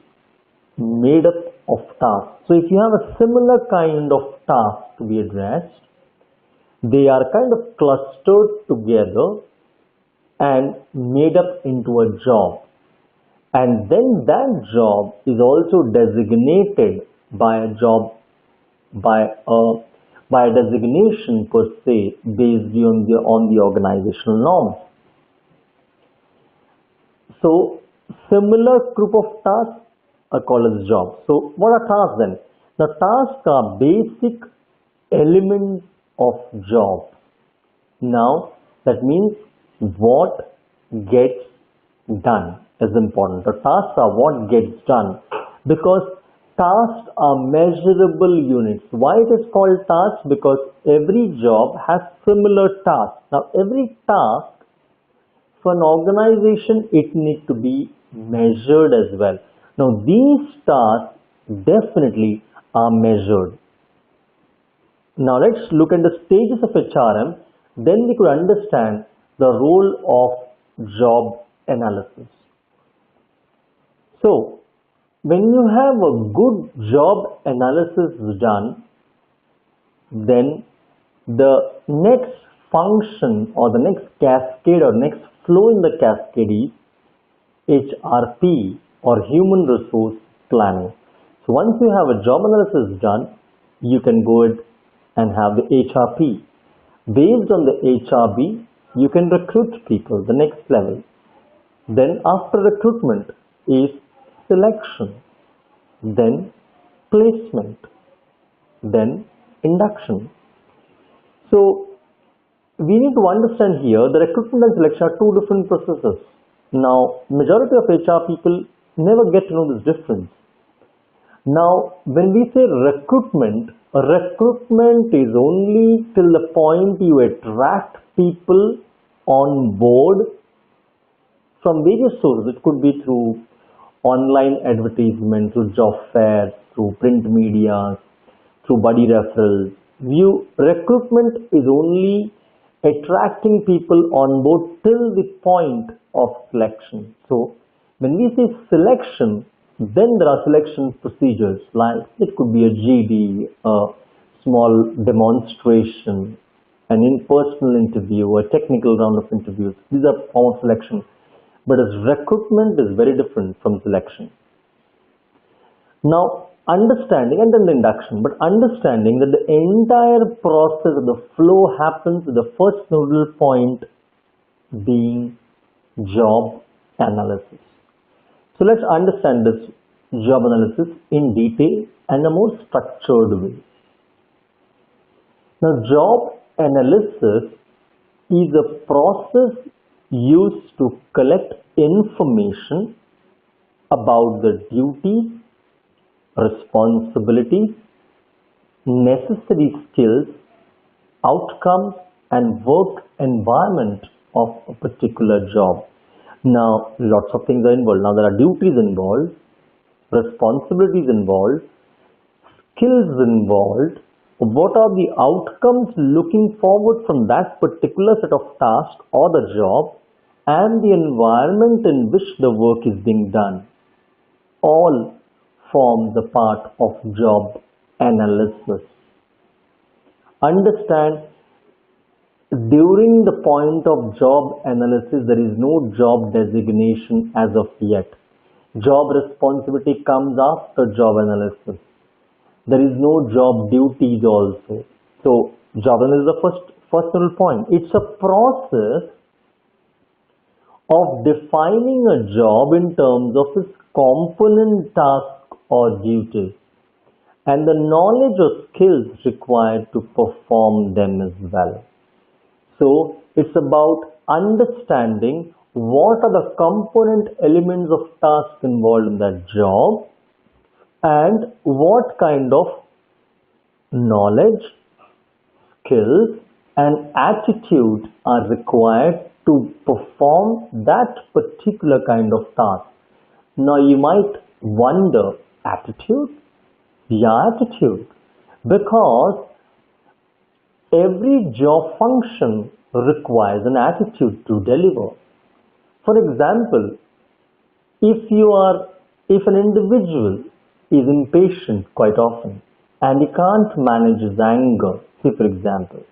made up of tasks. So if you have a similar kind of task to be addressed, they are kind of clustered together and made up into a job. And then that job is also designated by a designation per se, based on the organizational norms. So similar group of tasks are called as jobs. So what are tasks then? The tasks are basic elements of job. Now that means what gets done is important. The tasks are what gets done, because tasks are measurable units. Why it is called tasks? Because every job has similar tasks. Now every task for an organization, it needs to be measured as well. Now these tasks definitely are measured. Now let's look at the stages of HRM. Then we could understand the role of job analysis. So when you have a good job analysis done, then the next function or the next cascade or next flow in the cascade is HRP, or human resource planning. So once you have a job analysis done, you can go ahead and have the HRP. Based on the HRP, you can recruit people, the next level. Then after recruitment is selection, then placement, then induction. So we need to understand here the recruitment and selection are two different processes. Now majority of HR people never get to know this difference. Now when we say recruitment is only till the point you attract people on board from various sources. It could be through online advertisement, through job fairs, through print media, through buddy referrals. Recruitment is only attracting people on board till the point of selection. So when we say selection, then there are selection procedures, like it could be a GD, a small demonstration, an in-personal interview, a technical round of interviews. These are form of selection. But as recruitment is very different from selection. Now understanding, and then the induction, but understanding that the entire process of the flow happens at the first nodal point being job analysis. So let's understand this job analysis in detail and a more structured way. Now job analysis is a process used to collect information about the duties, responsibilities, necessary skills, outcomes and work environment of a particular job. Now lots of things are involved. Now there are duties involved, responsibilities involved, skills involved. What are the outcomes looking forward from that particular set of tasks or the job, and the environment in which the work is being done, all form the part of job analysis. Understand, during the point of job analysis, there is no job designation as of yet. Job responsibility comes after job analysis. There is no job duties also. So job analysis is the first little point. It's a process of defining a job in terms of its component task or duties and the knowledge or skills required to perform them as well. So it's about understanding what are the component elements of task involved in that job and what kind of knowledge, skills and attitude are required to perform that particular kind of task. Now you might wonder, attitude? Yeah, attitude. Because every job function requires an attitude to deliver. For example, if an individual is impatient quite often and he can't manage his anger, say for example,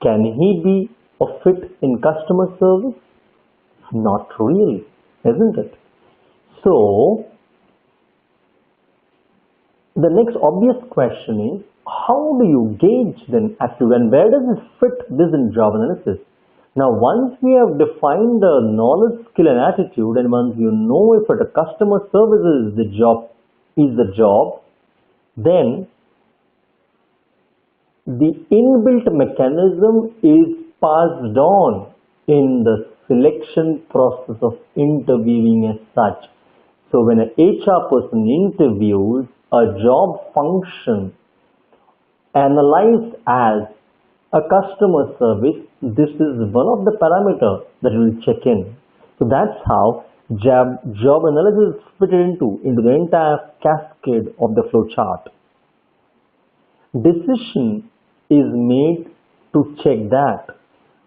can he be a fit in customer service? Not really, isn't it? So the next obvious question is, how do you gauge then attitude and where does it fit this in job analysis? Now once we have defined the knowledge, skill and attitude, and once you know if a customer service is the job, then the inbuilt mechanism is passed on in the selection process of interviewing as such. So when an HR person interviews, a job function analyzed as a customer service, this is one of the parameters that you will check in. So that's how job analysis is fitted into the entire cascade of the flow chart. Decision is made to check that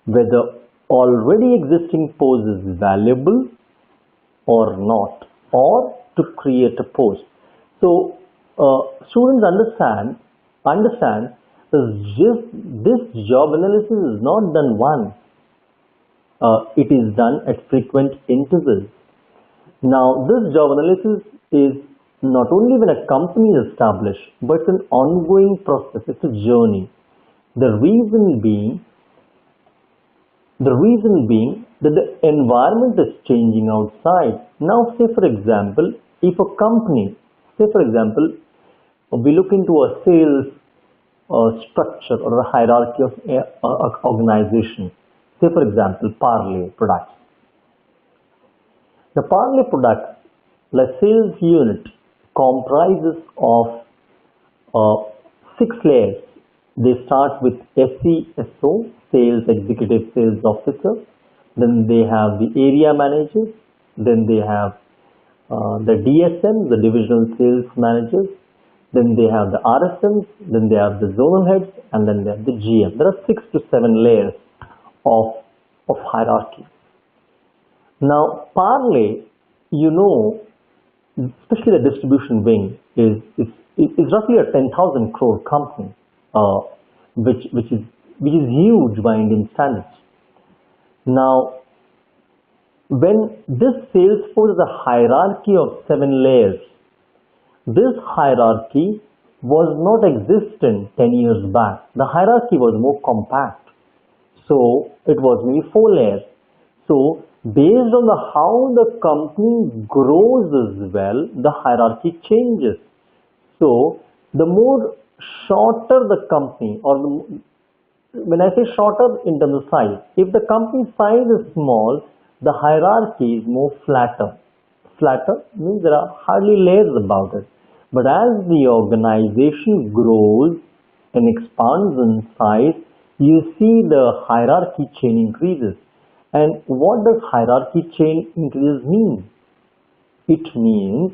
whether already existing post is valuable or not, or to create a post. So students understand this job analysis is not done once. It is done at frequent intervals. Now, this job analysis is not only when a company is established, but it's an ongoing process. It's a journey. The reason being that the environment is changing outside. Now, say for example, if a company, we look into a sales structure or a hierarchy of an organization. Say for example, Parle products. The Parle products, the sales unit comprises of 6 layers. They start with SESO, Sales Executive Sales Officer. Then they have the area managers. Then they have the DSMs, the divisional sales managers. Then they have the RSMs. Then they have the zonal heads, and then they have the GM. There are 6 to 7 layers of hierarchy. Now, Parle, especially the distribution wing, is roughly a 10,000 crore company, which is huge by Indian standards. Now, when this sales force is a hierarchy of 7 layers, this hierarchy was not existent 10 years back. The hierarchy was more compact. So it was maybe 4 layers. So based on how the company grows as well, the hierarchy changes. So the more shorter the company, or when I say shorter in terms of size, if the company size is small, the hierarchy is more flatter. Flatter means there are hardly layers about it. But as the organization grows and expands in size, you see the hierarchy chain increases. And what does hierarchy chain increase mean? It means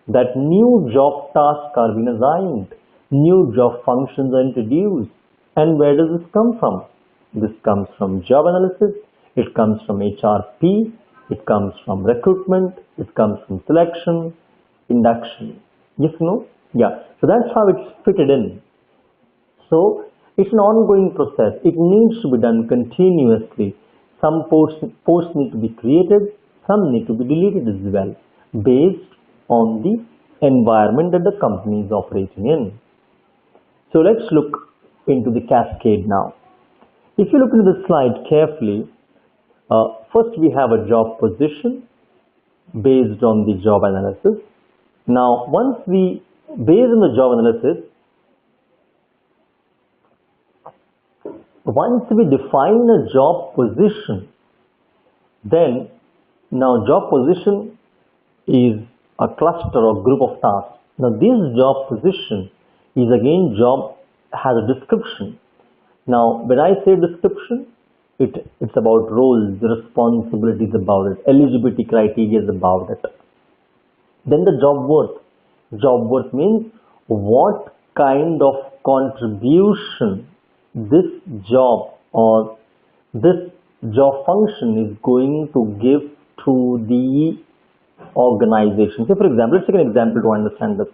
that new job tasks are being assigned, new job functions are introduced. And where does this come from? This comes from job analysis, it comes from HRP, it comes from recruitment, it comes from selection, induction. Yes, no? Yeah. So that's how it's fitted in. So it's an ongoing process. It needs to be done continuously. Some posts need to be created, some need to be deleted as well, based on the environment that the company is operating in. So let's look into the cascade now. If you look into the slide carefully, first we have a job position based on the job analysis. Now, based on the job analysis, once we define a job position, then now job position is a cluster or group of tasks. Now, this job position is again has a description. Now, when I say description, it's about roles, responsibilities about it, eligibility criteria is about it. Then the job worth. Job worth means what kind of contribution this job or this job function is going to give to the organization. Say for example, let's take an example to understand this.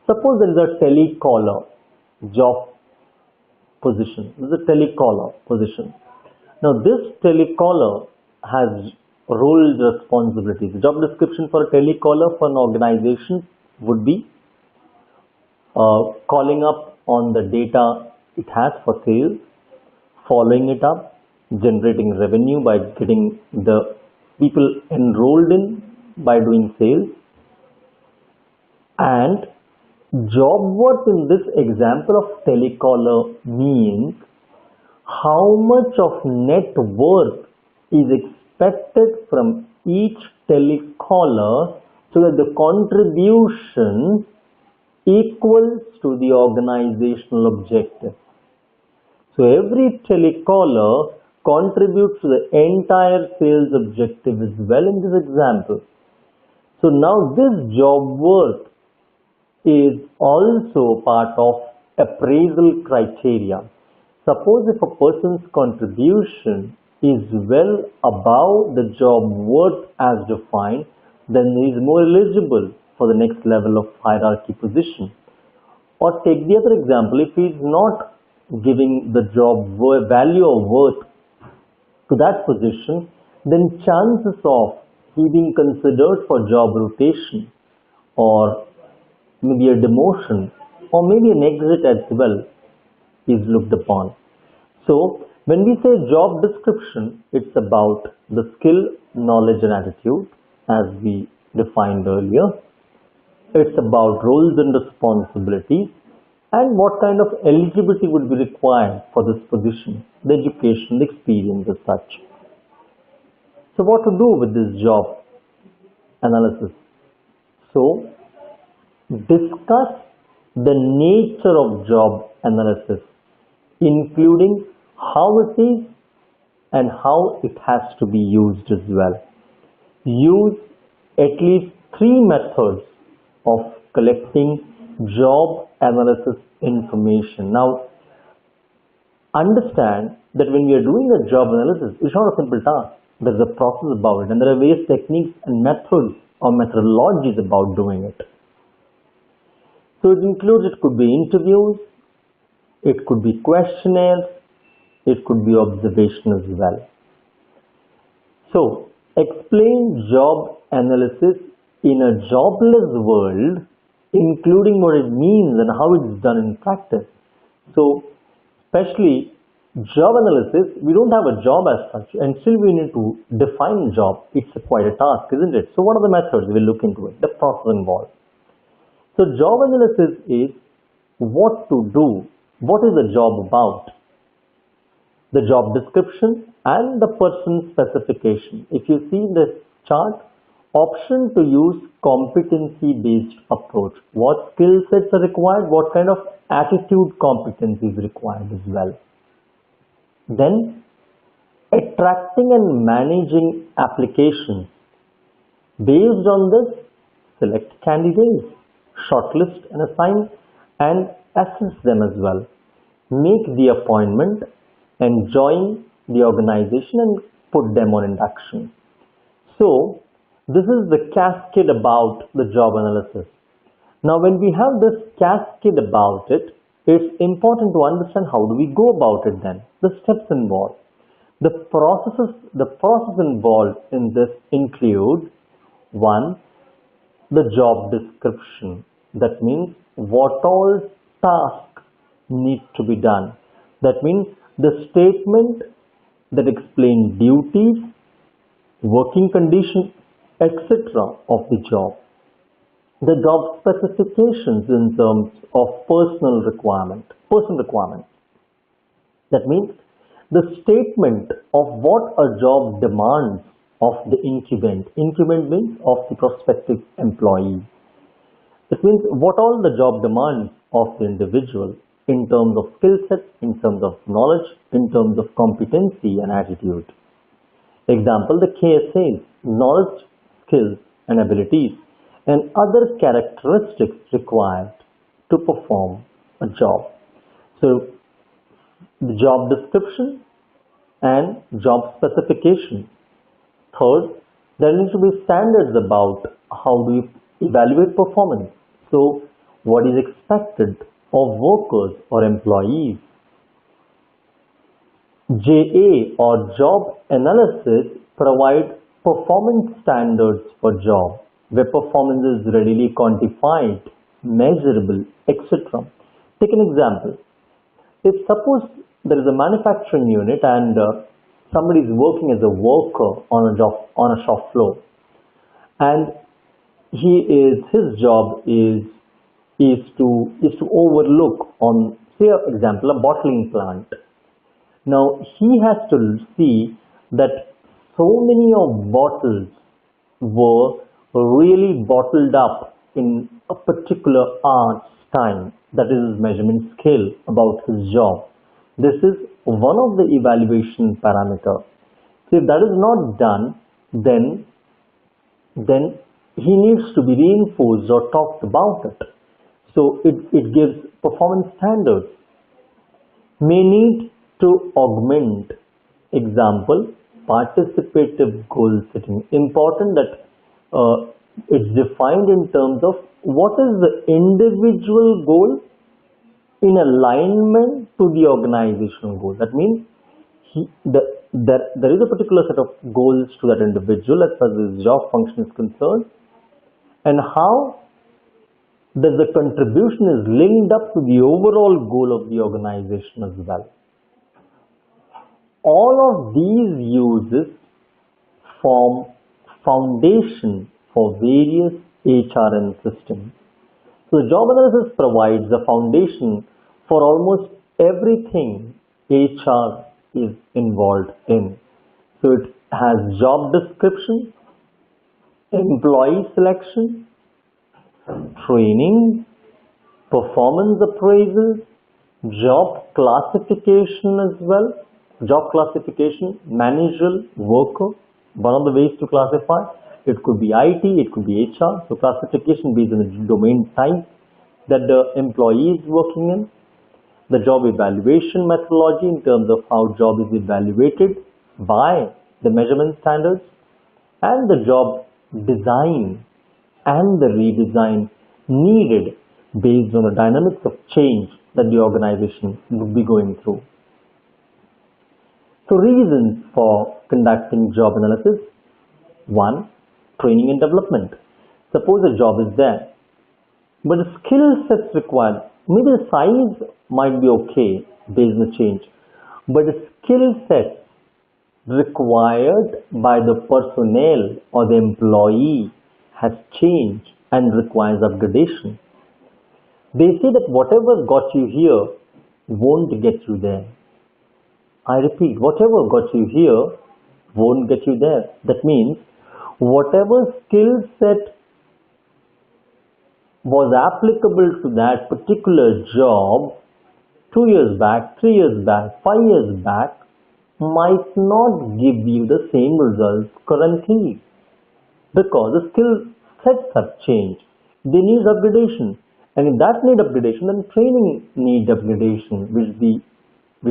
Suppose there is a telecaller job position. This is a telecaller position. Now this telecaller has role responsibilities. The job description for a telecaller for an organization would be calling up on the data it has for sales, following it up, generating revenue by getting the people enrolled in by doing sales, and job worth in this example of telecaller means how much of net worth is expected from each telecaller so that the contribution equals to the organizational objective. So every telecaller contributes to the entire sales objective as well in this example. So now this job worth is also part of appraisal criteria. Suppose if a person's contribution is well above the job worth as defined, then he is more eligible for the next level of hierarchy position. Or take the other example, if he is not giving the job value or worth to that position, then chances of he being considered for job rotation or maybe a demotion or maybe an exit as well is looked upon. So when we say job description, it's about the skill, knowledge and attitude as we defined earlier. It's about roles and responsibilities and what kind of eligibility would be required for this position, the education, the experience as such. So what to do with this job analysis? So discuss the nature of job analysis, including how it is and how it has to be used as well. Use at least 3 methods of collecting job analysis information. Now, understand that when we are doing a job analysis, it's not a simple task. There's a process about it, and there are various techniques and methods or methodologies about doing it. So it includes, it could be interviews, it could be questionnaires, it could be observation as well. So explain job analysis in a jobless world, including what it means and how it's done in practice. So especially job analysis, we don't have a job as such and still we need to define job. It's quite a task, isn't it? So what are the methods? We'll look into it, the process involved. So job analysis is what to do. What is the job about? The job description and the person specification. If you see this chart, option to use competency based approach. What skill sets are required? What kind of attitude competency is required as well. Then attracting and managing applications. Based on this, select candidates, shortlist and assign and assess them as well. Make the appointment and join the organization and put them on induction. So this is the cascade about the job analysis. Now when we have this cascade about it, it's important to understand how do we go about it then. The steps involved. The process involved in this include 1. The job description. That means what all tasks need to be done. That means the statement that explains duties, working conditions, etc. of the job. The job specifications in terms of personal requirements. That means the statement of what a job demands of the incumbent. Incumbent means of the prospective employee. It means what all the job demands of the individual in terms of skill sets, in terms of knowledge, in terms of competency and attitude. Example, the KSAs, knowledge, skills and abilities and other characteristics required to perform a job. So the job description and job specification. Third, there needs to be standards about how do you evaluate performance. So what is expected of workers or employees. JA or job analysis provide performance standards for job where performance is readily quantified, measurable, etc. Take an example. If suppose there is a manufacturing unit and somebody is working as a worker on a shop floor, and his job is to overlook on, say, for example, a bottling plant. Now he has to see that so many of bottles were really bottled up in a particular hour's time. That is his measurement scale about his job. This is one of the evaluation parameter. So if that is not done, then he needs to be reinforced or talked about it. So it gives performance standards. May need to augment. Example, participative goal setting. Important that it's defined in terms of what is the individual goal in alignment to the organizational goal. That means there is a particular set of goals to that individual as far as his job function is concerned, and how that the contribution is linked up to the overall goal of the organization as well. All of these uses form foundation for various HRM systems. So the job analysis provides a foundation for almost everything HR is involved in. So it has job description, employee selection, training, performance appraisal, job classification as well. Job classification, managerial, worker, one of the ways to classify. It could be IT, it could be HR. So classification based on the domain type that the employee is working in. The job evaluation methodology in terms of how job is evaluated by the measurement standards, and the job design and the redesign needed based on the dynamics of change that the organization would be going through. So reasons for conducting job analysis. 1. Training and development. Suppose a job is there, but the skill sets required, maybe the size might be okay based on the change, but the skill sets required by the personnel or the employee has changed and requires upgradation. They say that whatever got you here won't get you there. I repeat, whatever got you here won't get you there. That means whatever skill set was applicable to that particular job 2 years back, 3 years back, 5 years back might not give you the same results currently, because the skill sets have changed. They need upgradation, and if that need upgradation, then training need upgradation, which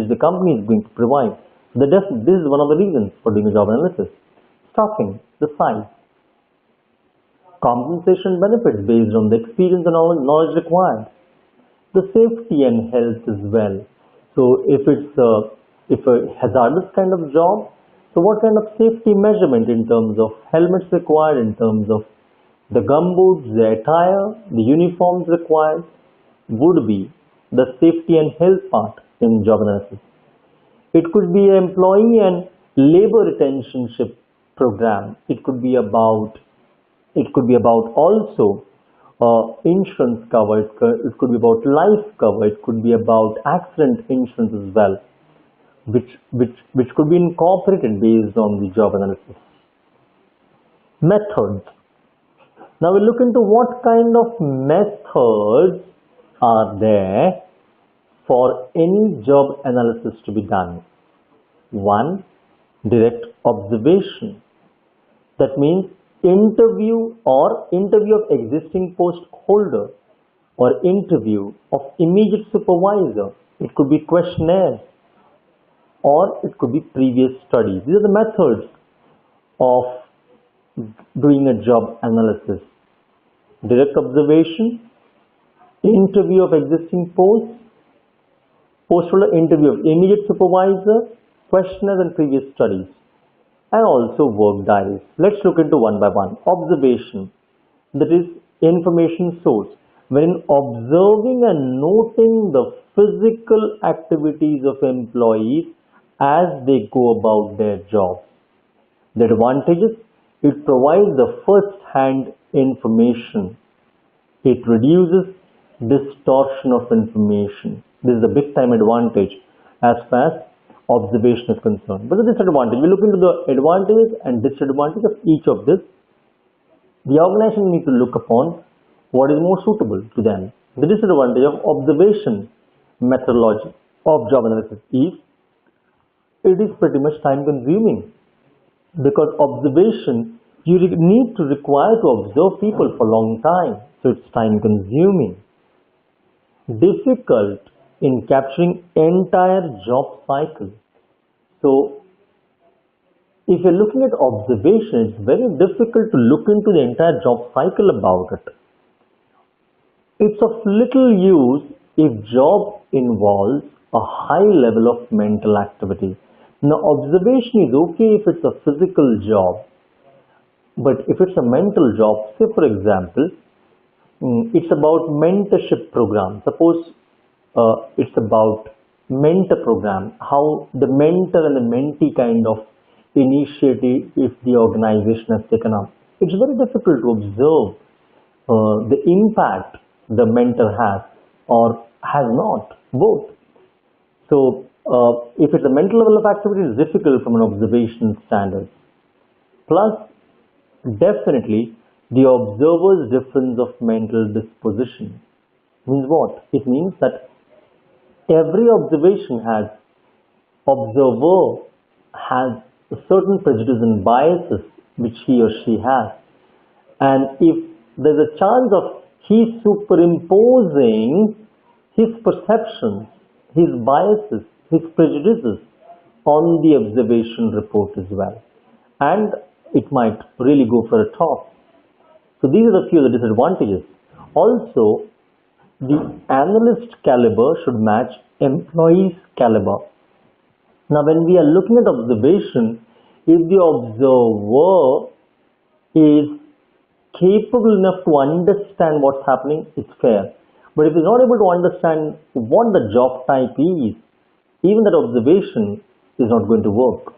the company is going to provide. This is one of the reasons for doing a job analysis. Staffing, the size, compensation benefits based on the experience and knowledge required, the safety and health as well. So if a hazardous kind of job, so what kind of safety measurement in terms of helmets required, in terms of the gumboots, the attire, the uniforms required, would be the safety and health part in job analysis. It could be an employee and labor retentionship program. It could be about also insurance cover. It could be about life cover. It could be about accident insurance as well, which could be incorporated based on the job analysis. Methods. Now we'll look into what kind of methods are there for any job analysis to be done. 1. Direct observation. That means interview of existing post holder, or interview of immediate supervisor. It could be questionnaires, or it could be previous studies. These are the methods of doing a job analysis. Direct observation, interview of existing post holder, interview of immediate supervisor, questionnaires and previous studies, and also work diaries. Let's look into one by one. Observation, that is information source. When observing and noting the physical activities of employees as they go about their jobs. The advantages: it provides the first-hand information. It reduces distortion of information. This is the big time advantage as far as observation is concerned. But the disadvantage, we look into the advantages and disadvantages of each of this. The organization needs to look upon what is more suitable to them. The disadvantage of observation methodology of job analysis is it is pretty much time consuming, because observation you need to require to observe people for a long time, so it's time consuming. Difficult in capturing entire job cycle. So if you're looking at observation, it's very difficult to look into the entire job cycle about it. It's of little use if job involves a high level of mental activity. Now, observation is okay if it's a physical job, but if it's a mental job, say for example, it's about mentorship program. Suppose it's about mentor program, how the mentor and the mentee kind of initiative if the organization has taken up. It's very difficult to observe the impact the mentor has or has not, both. So if it's a mental level of activity, it's difficult from an observation standard. Plus, definitely, the observer's difference of mental disposition means what? It means that every observer has a certain prejudice and biases which he or she has. And if there's a chance of he superimposing his perceptions, his biases, his prejudices on the observation report as well, and it might really go for a toss. So these are a few of the disadvantages. Also, the analyst caliber should match employee's caliber. Now, when we are looking at observation, if the observer is capable enough to understand what's happening, it's fair. But if he's not able to understand what the job type is, even that observation is not going to work.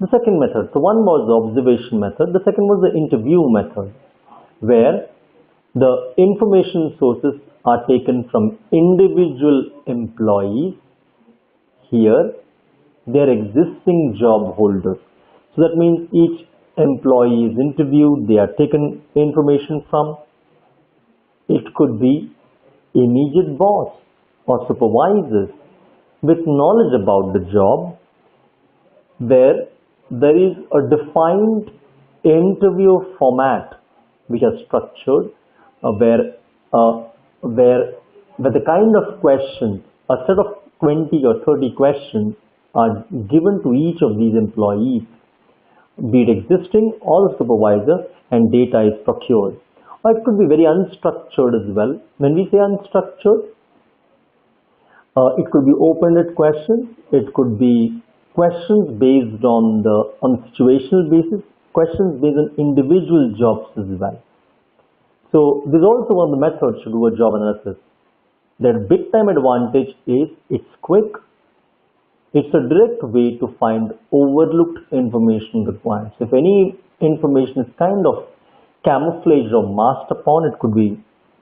The second method, so one was the observation method, the second was the interview method, where the information sources are taken from individual employees. Here, they are existing job holders. So that means each employee is interviewed, they are taken information from. It could be immediate boss or supervisors with knowledge about the job, where there is a defined interview format which is structured, where the kind of questions, a set of 20 or 30 questions are given to each of these employees, be it existing or the supervisor, and data is procured. Or it could be very unstructured as well. When we say unstructured, it could be open-ended questions, it could be questions based on situational basis, questions based on individual jobs as well. So this is also one of the methods to do a job analysis. Their big time advantage is it's quick. It's a direct way to find overlooked information required. So if any information is kind of camouflaged or masked upon, it could be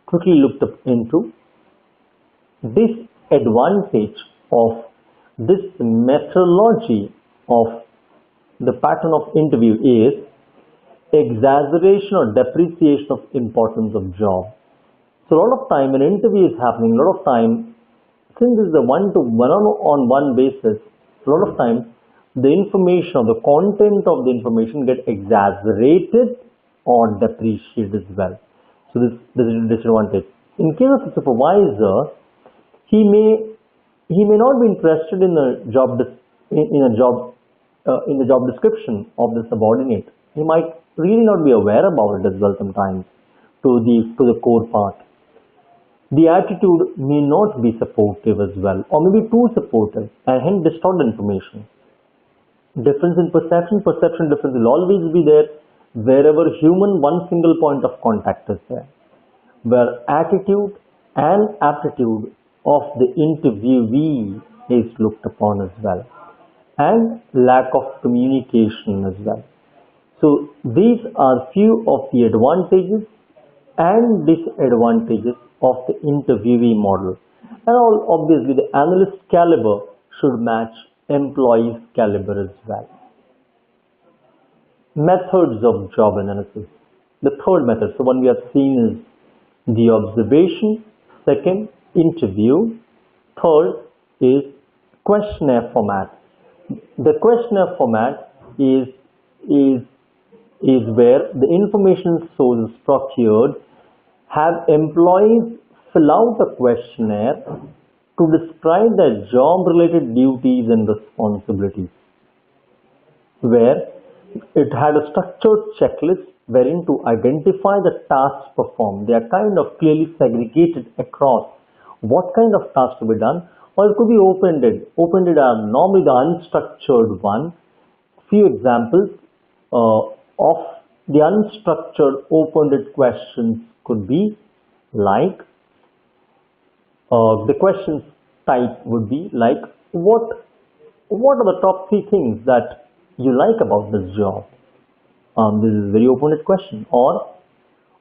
quickly looked up into. This advantage of this methodology of the pattern of interview is exaggeration or depreciation of importance of job. So a lot of time when an interview is happening, a lot of time, since this is a one-on-one basis, a lot of time the information or the content of the information get exaggerated or depreciated as well. So this is a disadvantage. In case of a supervisor, he may not be interested in the job description of the subordinate. He might really not be aware about it as well sometimes to the core part. The attitude may not be supportive as well, or maybe too supportive, and hence distort information. Difference in perception difference will always be there wherever one single point of contact is there, where attitude and aptitude of the interviewee is looked upon as well, and lack of communication as well. So these are few of the advantages and disadvantages of the interviewee model. And obviously the analyst caliber should match employee's caliber as well. Methods of job analysis. The third method, so one we have seen is the observation, second, interview, third is questionnaire format. The questionnaire format is where the information source is procured, have employees fill out a questionnaire to describe their job related duties and responsibilities, where it had a structured checklist wherein to identify the tasks performed. They are kind of clearly segregated across what kind of tasks to be done, or it could be open-ended. Open-ended are normally the unstructured one. Few examples of the unstructured open-ended questions could be like, the questions type would be like, what are the top 3 things that you like about this job? This is a very open-ended question. Or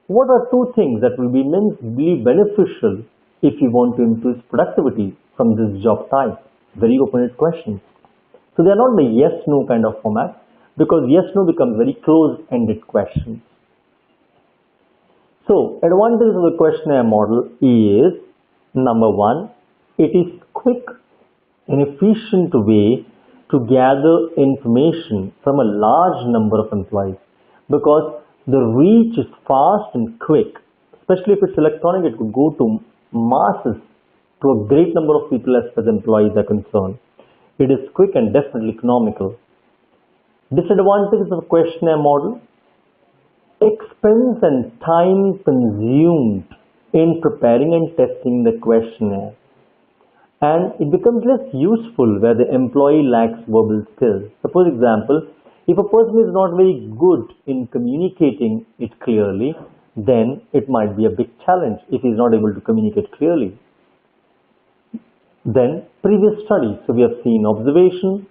what are 2 things that will be immensely beneficial if you want to increase productivity from this job type? Very open-ended questions. So they are not the yes-no kind of format, because yes-no becomes very close-ended questions. So advantages of the questionnaire model is, number 1, it is quick and efficient way to gather information from a large number of employees, because the reach is fast and quick. Especially if it's electronic, it could go to masses, to a great number of people as far as employees are concerned. It is quick and definitely economical. Disadvantages of a questionnaire model: expense and time consumed in preparing and testing the questionnaire, and it becomes less useful where the employee lacks verbal skills. Suppose example, if a person is not very good in communicating it clearly, then it might be a big challenge if he is not able to communicate clearly. Then previous studies. So we have seen observation,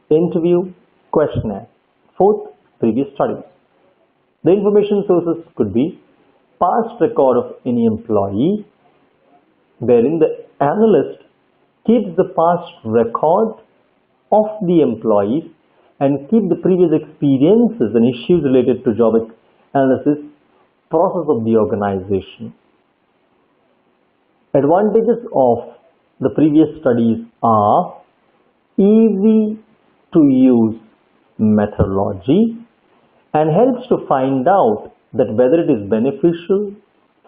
interview, questionnaire. Fourth, previous studies. The information sources could be past record of any employee, wherein the analyst keeps the past record of the employees and keep the previous experiences and issues related to job analysis process of the organization. Advantages of the previous studies are easy to use methodology and helps to find out that whether it is beneficial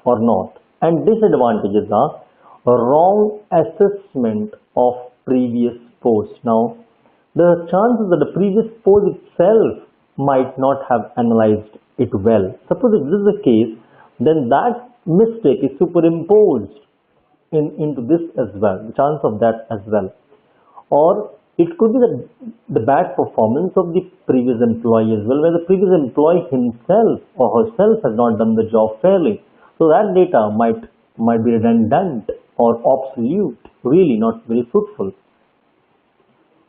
or not. And disadvantages are wrong assessment of previous posts. Now, the chances that the previous post itself might not have analyzed it well. Suppose if this is the case, then that mistake is superimposed into this as well, the chance of that as well. Or it could be the bad performance of the previous employee as well, where the previous employee himself or herself has not done the job fairly. So that data might be redundant or obsolete, really not very fruitful.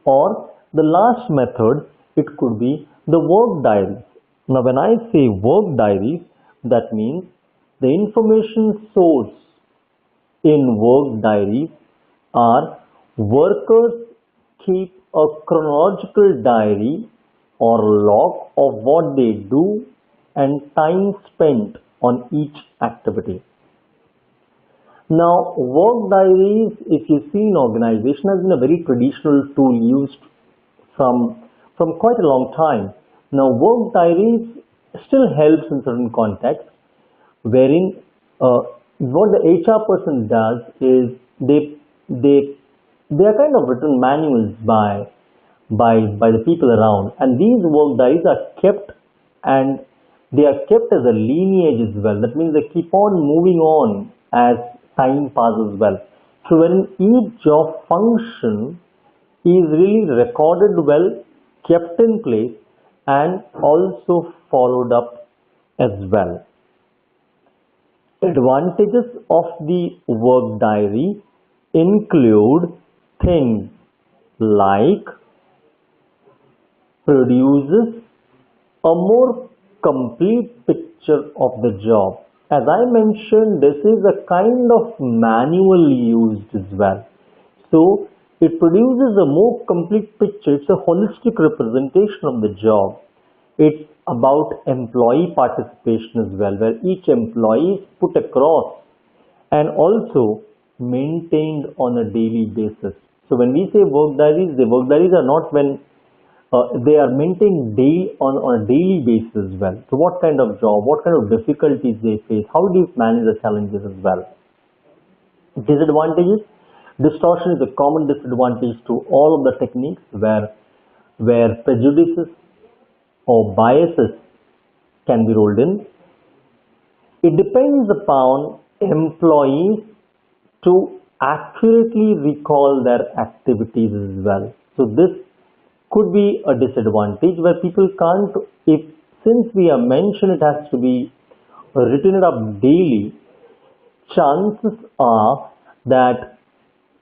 Or the last method, it could be the work diaries. Now when I say work diaries, that means the information source in work diaries are workers keep a chronological diary or log of what they do and time spent on each activity. Now, work diaries, if you see in organization, has been a very traditional tool used from quite a long time. Now, work diaries still helps in certain contexts, wherein what the HR person does is they are kind of written manuals by the people around, and these work diaries are kept, and they are kept as a lineage as well. That means they keep on moving on as time passes well. So when each job function is really recorded well, kept in place, and also followed up as well. Advantages of the work diary include things like produces a more complete picture of the job. As I mentioned, this is a kind of manual used as well. So It produces a more complete picture. It's a holistic representation of the job. It's about employee participation as well, where each employee is put across and also maintained on a daily basis. So when we say work diaries, the work diaries are not when they are maintained on a daily basis as well. So what kind of job, what kind of difficulties they face, how do you manage the challenges as well. Disadvantages. Distortion is a common disadvantage to all of the techniques where prejudices or biases can be rolled in. It depends upon employees to accurately recall their activities as well. So this could be a disadvantage where people can't, since we have mentioned it has to be written it up daily, chances are that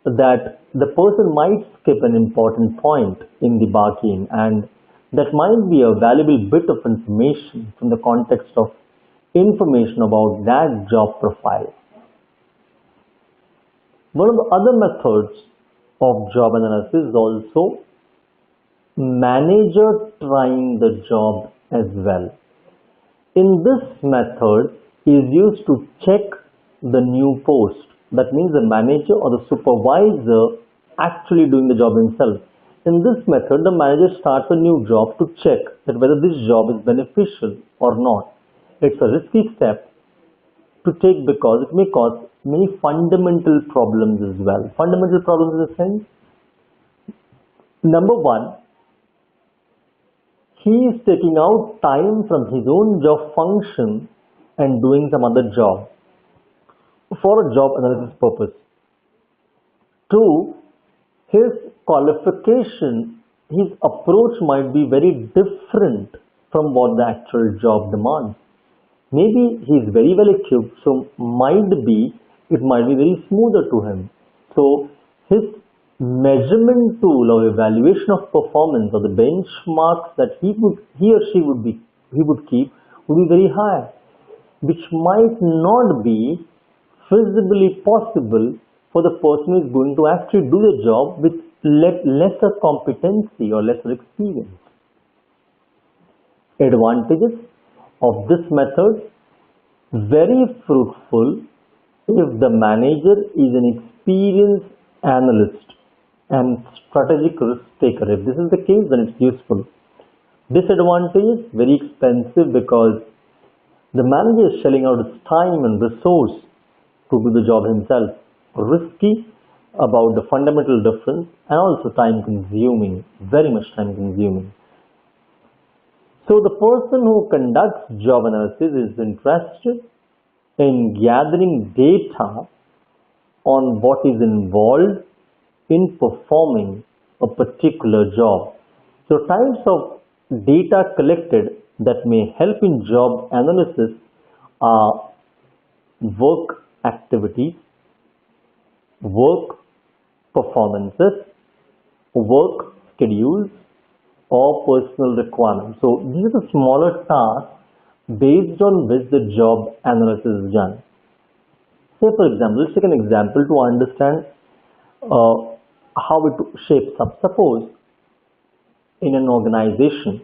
the person might skip an important point in the bargain, and that might be a valuable bit of information from the context of information about that job profile. One of the other methods of job analysis is also manager trying the job as well. In this method is used to check the new post. That means the manager or the supervisor actually doing the job himself. In this method, the manager starts a new job to check that whether this job is beneficial or not. It's a risky step to take because it may cause many fundamental problems as well. Fundamental problems in the sense, number one, he is taking out time from his own job function and doing some other job for a job analysis purpose. Two, his qualification, his approach might be very different from what the actual job demands. Maybe he is very well equipped, so it might be very smoother to him. So his measurement tool or evaluation of performance or the benchmarks that he or she would keep would be very high, which might not be feasibly possible for the person who is going to actually do the job with lesser competency or lesser experience. Advantages of this method: very fruitful if the manager is an experienced analyst and strategic risk taker. If this is the case, then it's useful. Disadvantages: very expensive because the manager is shelling out his time and resource to do the job himself. Risky about the fundamental difference, and also time consuming, very much time consuming. So the person who conducts job analysis is interested in gathering data on what is involved in performing a particular job. So types of data collected that may help in job analysis are work activities, work performances, work schedules, or personal requirements. So this is a smaller task based on which the job analysis is done. Say for example, let's take an example to understand how it shapes up. Suppose in an organization,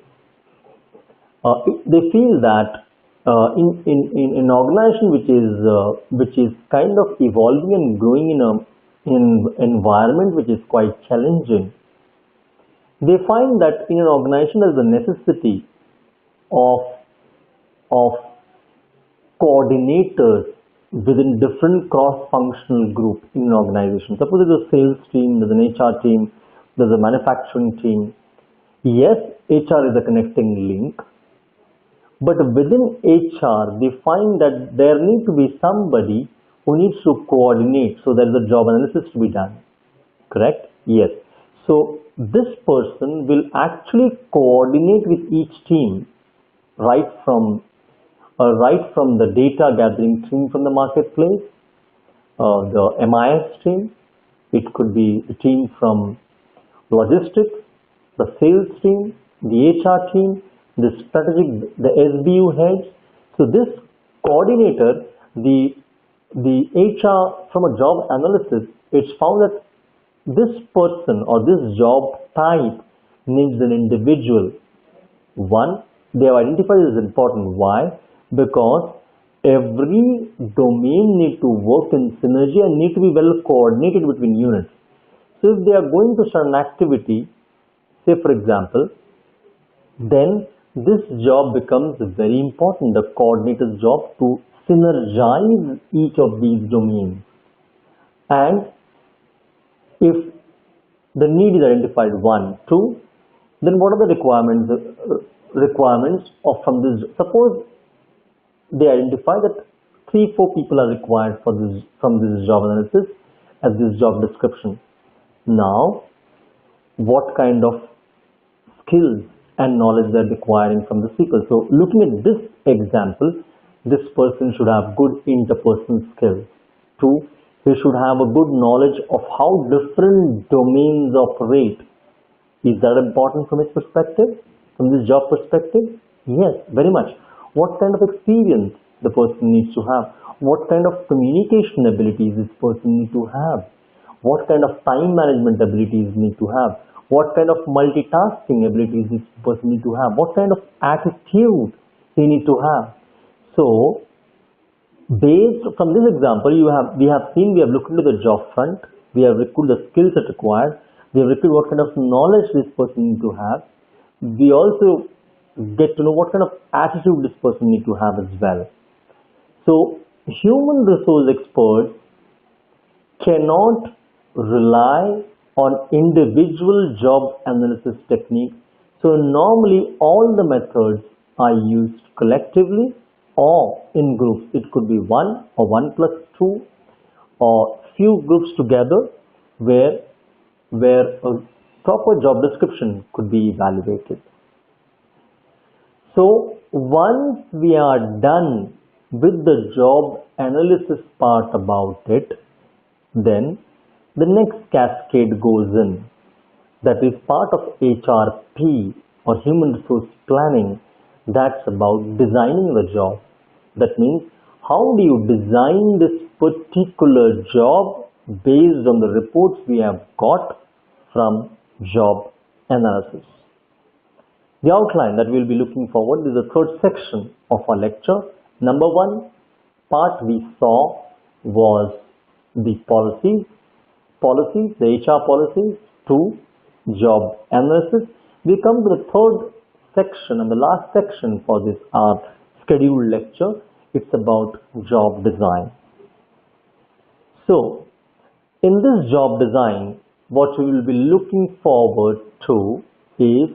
they feel that in an organization which is kind of evolving and growing in an environment which is quite challenging, they find that in an organization there is a necessity of coordinators within different cross-functional groups in an organization. Suppose there's a sales team, there's an HR team, there's a manufacturing team. Yes, HR is a connecting link, but within HR, they find that there needs to be somebody who needs to coordinate, so there is a job analysis to be done. Correct? Yes. So this person will actually coordinate with each team, right from the data gathering team from the marketplace, the MIS team. It could be the team from logistics, the sales team, the HR team, the SBU heads. So this coordinator, the HR from a job analysis, it's found that this person or this job type needs an individual. One, they have identified as important. Why? Because every domain need to work in synergy and need to be well coordinated between units. So if they are going to start an activity, say for example, then this job becomes very important, the coordinator's job, to synergize each of these domains. And if the need is identified, one, two, then what are the requirements of from this? Suppose they identify that 3-4 people are required for this from this job analysis as this job description. Now, what kind of skills and knowledge they're requiring from the people? So, looking at this example, this person should have good interpersonal skills. 2, he should have a good knowledge of how different domains operate. Is that important from his perspective? From this job perspective? Yes, very much. What kind of experience the person needs to have? What kind of communication abilities this person needs to have? What kind of time management abilities need to have? What kind of multitasking abilities this person need to have? What kind of attitude he need to have? So, based from this example, we have looked into the job front, we have recruited the skills that required, we have recruited what kind of knowledge this person need to have. We also get to know what kind of attitude this person need to have as well. So, human resource experts cannot rely on individual job analysis techniques. So normally all the methods are used collectively or in groups. It could be 1 or 1 plus 2 or few groups together where a proper job description could be evaluated. So once we are done with the job analysis part about it, then the next cascade goes in. That is part of HRP or human resource planning. That's about designing the job. That means how do you design this particular job based on the reports we have got from job analysis. The outline that we'll be looking forward is the third section of our lecture. Number 1 part we saw was the policies, the HR policies. 2, job analysis. We come to the third section and the last section for this our scheduled lecture. It's about job design. So, in this job design, what we will be looking forward to is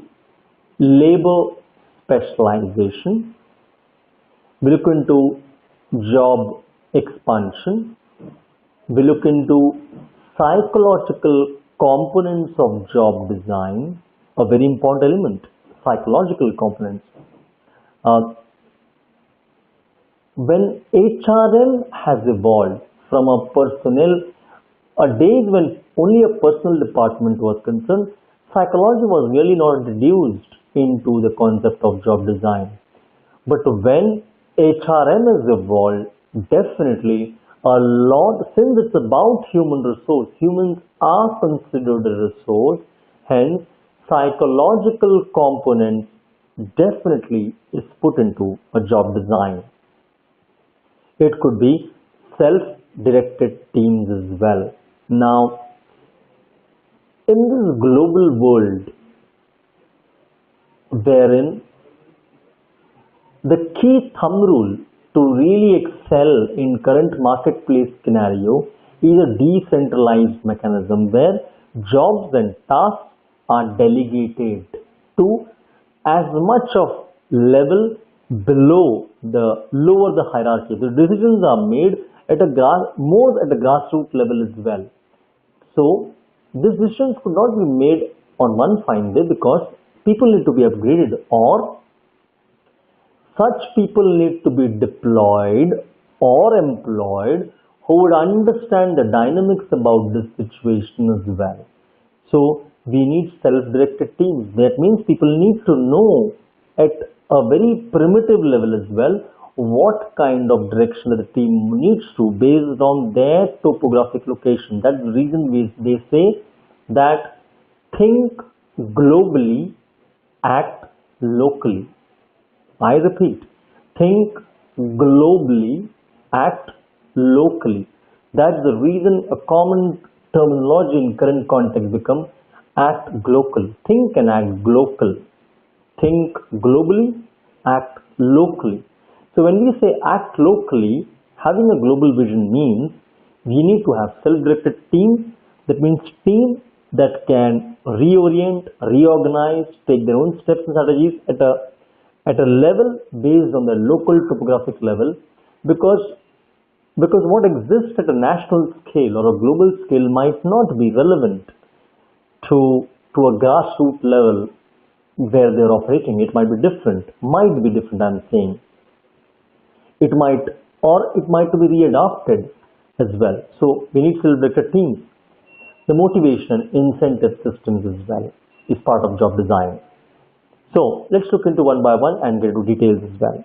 labor specialization. We look into job expansion. We look into psychological components of job design, a very important element, psychological components. When HRM has evolved from a days when only a personnel department was concerned, psychology was really not introduced into the concept of job design. But when HRM has evolved, definitely a lot, since it's about human resource, humans are considered a resource, hence psychological component definitely is put into a job design. It could be self-directed teams as well. Now, in this global world, wherein the key thumb rule to really excel in current marketplace scenario is a decentralized mechanism where jobs and tasks are delegated to as much of level below the lower the hierarchy. The decisions are made at more at the grassroots level as well. So these decisions could not be made on one fine day because people need to be upgraded, or such people need to be deployed or employed who would understand the dynamics about this situation as well. So we need self-directed teams. That means people need to know at a very primitive level as well what kind of direction the team needs to based on their topographic location. That's the reason they say that think globally, act locally. I repeat, think globally, act locally. That's the reason a common terminology in current context become act global. Think and act local. Think globally, act locally. So when we say act locally, having a global vision means we need to have self-directed teams. That means teams that can reorient, reorganize, take their own steps and strategies at a level based on the local topographic level, because what exists at a national scale or a global scale might not be relevant to a grassroots level where they're operating. It might be different, I'm saying. It might be readopted as well. So we need self-directed teams. The motivation, incentive systems as well is part of job design. So let's look into one by one and get into details as well.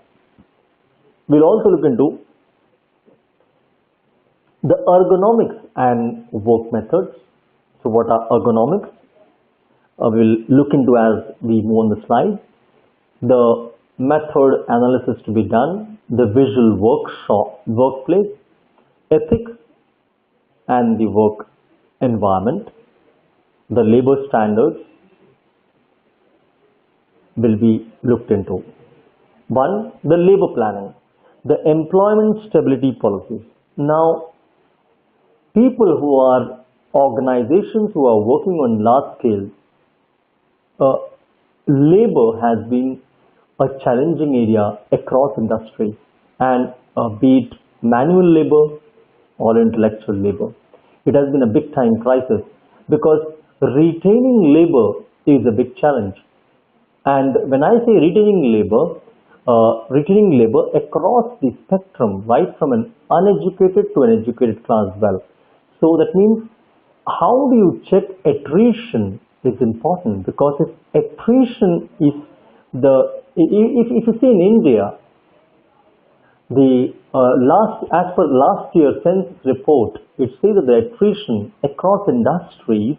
We'll also look into the ergonomics and work methods. So what are ergonomics? We'll look into as we move on the slide. The method analysis to be done, the visual workplace, ethics and the work environment, the labor standards will be looked into. One, the labor planning, the employment stability policies. Now, people who are organizations who are working on large scale, labor has been a challenging area across industries, and be it manual labor or intellectual labor. It has been a big time crisis because retaining labor is a big challenge. And when I say retaining labor across the spectrum, right from an uneducated to an educated class as well. So that means how do you check attrition is important, because if attrition is if you see in India, as per last year's census report, it says that the attrition across industries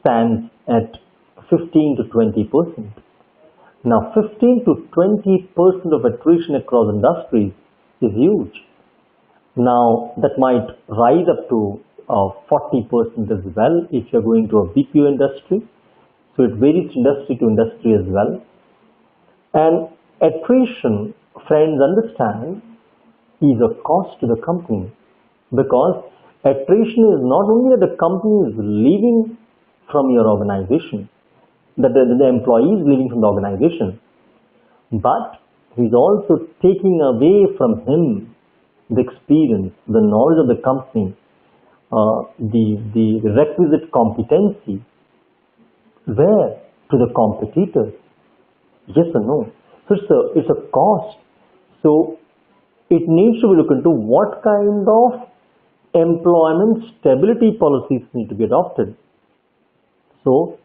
stands at 15 to 20%. Now, 15 to 20% of attrition across industries is huge. Now, that might rise up to 40% as well if you're going to a BPO industry. So it varies industry to industry as well. And attrition, friends, understand, is a cost to the company, because attrition is not only that the company is leaving from your organization, that the employee is leaving from the organization, but he's also taking away from him the experience, the knowledge of the company, the requisite competency. Where? To the competitors. Yes or no? So it's a cost. So it needs to be looked into what kind of employment stability policies need to be adopted. So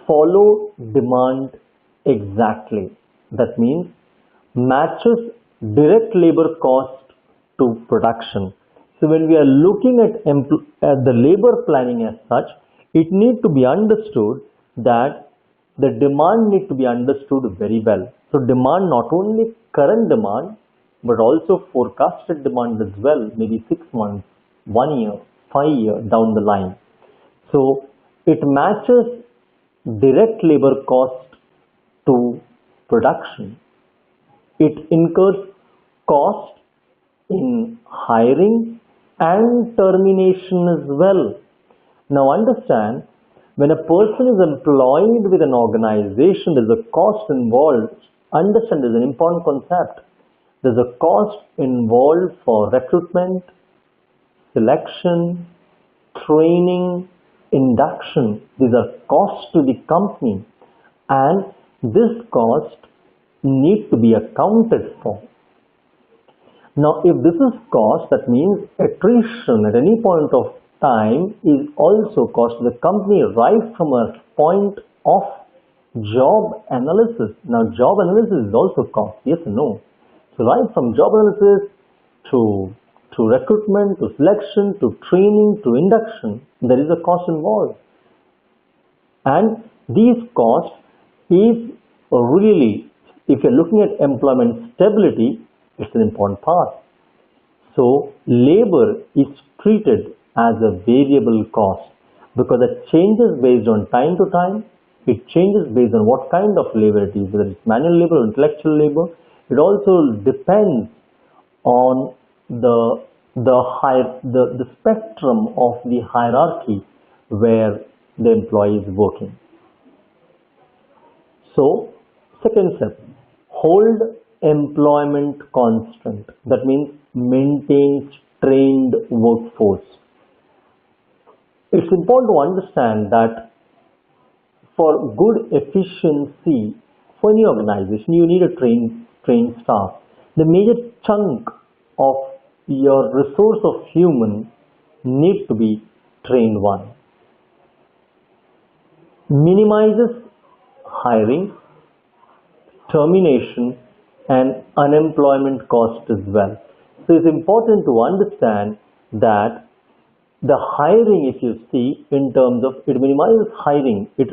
follow demand exactly. That means matches direct labor cost to production. So when we are looking at the labor planning as such, it needs to be understood that the demand needs to be understood very well. So demand, not only current demand, but also forecasted demand as well, maybe 6 months, 1 year, 5 years down the line. So it matches direct labor cost to production. It incurs cost in hiring and termination as well. Now understand, when a person is employed with an organization, there's a cost involved. Understand, there's an important concept. There's a cost involved for recruitment, selection, training, induction. These are costs to the company, and this cost needs to be accounted for. Now, if this is cost, that means attrition at any point of time is also cost to the company, right from a point of job analysis. Now, job analysis is also cost, yes or no? So right from job analysis to recruitment, to selection, to training, to induction, there is a cost involved. And these costs is really, if you're looking at employment stability, it's an important part. So labor is treated as a variable cost because it changes based on time to time. It changes based on what kind of labor it is, whether it's manual labor or intellectual labor. It also depends on the spectrum of the hierarchy where the employee is working. So, second step, hold employment constant. That means maintain trained workforce. It's important to understand that for good efficiency for any organization, you need a trained staff. The major chunk of your resource of human needs to be trained one. Minimizes hiring, termination, and unemployment cost as well. So it's important to understand that the hiring, if you see in terms of, it minimizes hiring. So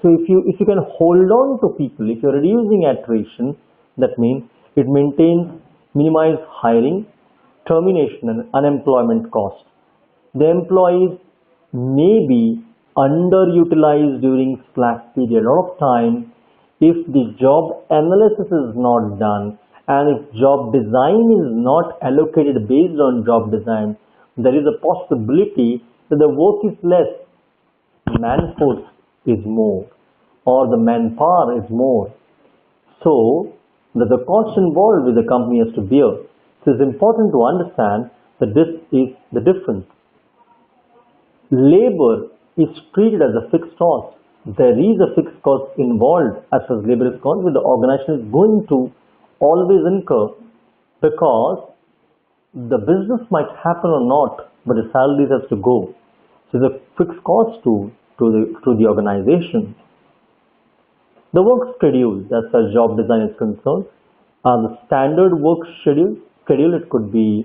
if you can hold on to people, if you're reducing attrition, that means it minimizes hiring, termination, and unemployment cost. The employees may be underutilized during slack period. A lot of time, if the job analysis is not done and if job design is not allocated based on job design, there is a possibility that the work is less, manforce is more, or the manpower is more. So, the cost involved with the company has to bear. So, it's important to understand that this is the difference. Labor is treated as a fixed cost. There is a fixed cost involved as far as labor is concerned, the organization is going to always incur because the business might happen or not, but the salaries have to go. So the fixed cost to the organization. The work schedule, as far as job design is concerned, the standard work schedule, it could be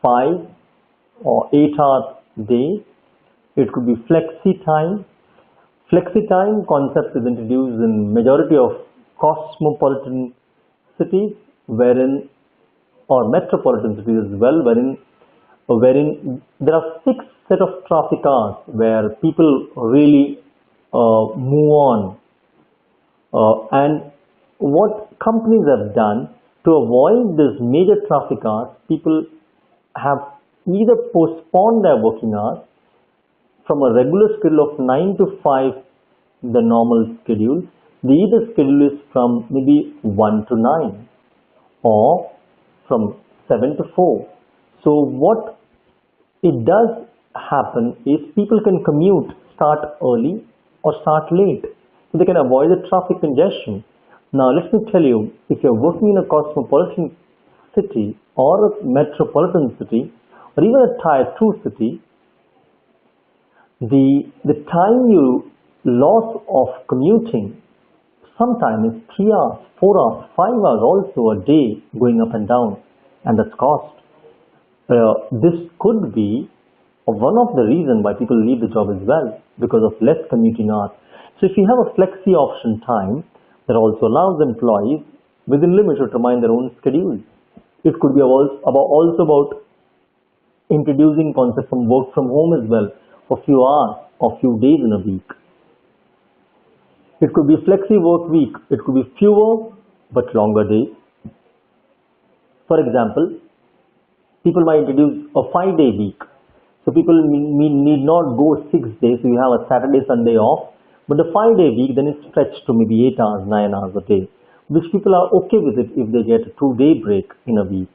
5 or 8 hours a day. It could be flexi time. Flexi time concept is introduced in majority of cosmopolitan cities, or metropolitan cities as well, wherein there are fixed set of traffic hours where people really move on. And what companies have done to avoid this major traffic hours, people have either postponed their working hours from a regular schedule of 9 to 5, the normal schedule. The either schedule is from maybe 1 to 9 or from 7 to 4. So what it does happen is people can commute, start early or start late. So they can avoid the traffic congestion. Now let me tell you, if you're working in a cosmopolitan city or a metropolitan city or even a tier 2 city, the time you loss of commuting sometimes is 3 hours, 4 hours, 5 hours also a day going up and down, and that's cost. This could be one of the reasons why people leave the job as well, because of less commuting hours. So if you have a flexi option time, that also allows employees within limits to determine their own schedules. It could be also about introducing concepts from work from home as well for few hours or few days in a week. It could be flexi work week. It could be fewer but longer days. For example, people might introduce a 5-day week. So people need not go 6 days. So you have a Saturday, Sunday off. But the 5-day week then is stretched to maybe 8 hours, 9 hours a day. Which people are okay with it if they get a 2-day break in a week.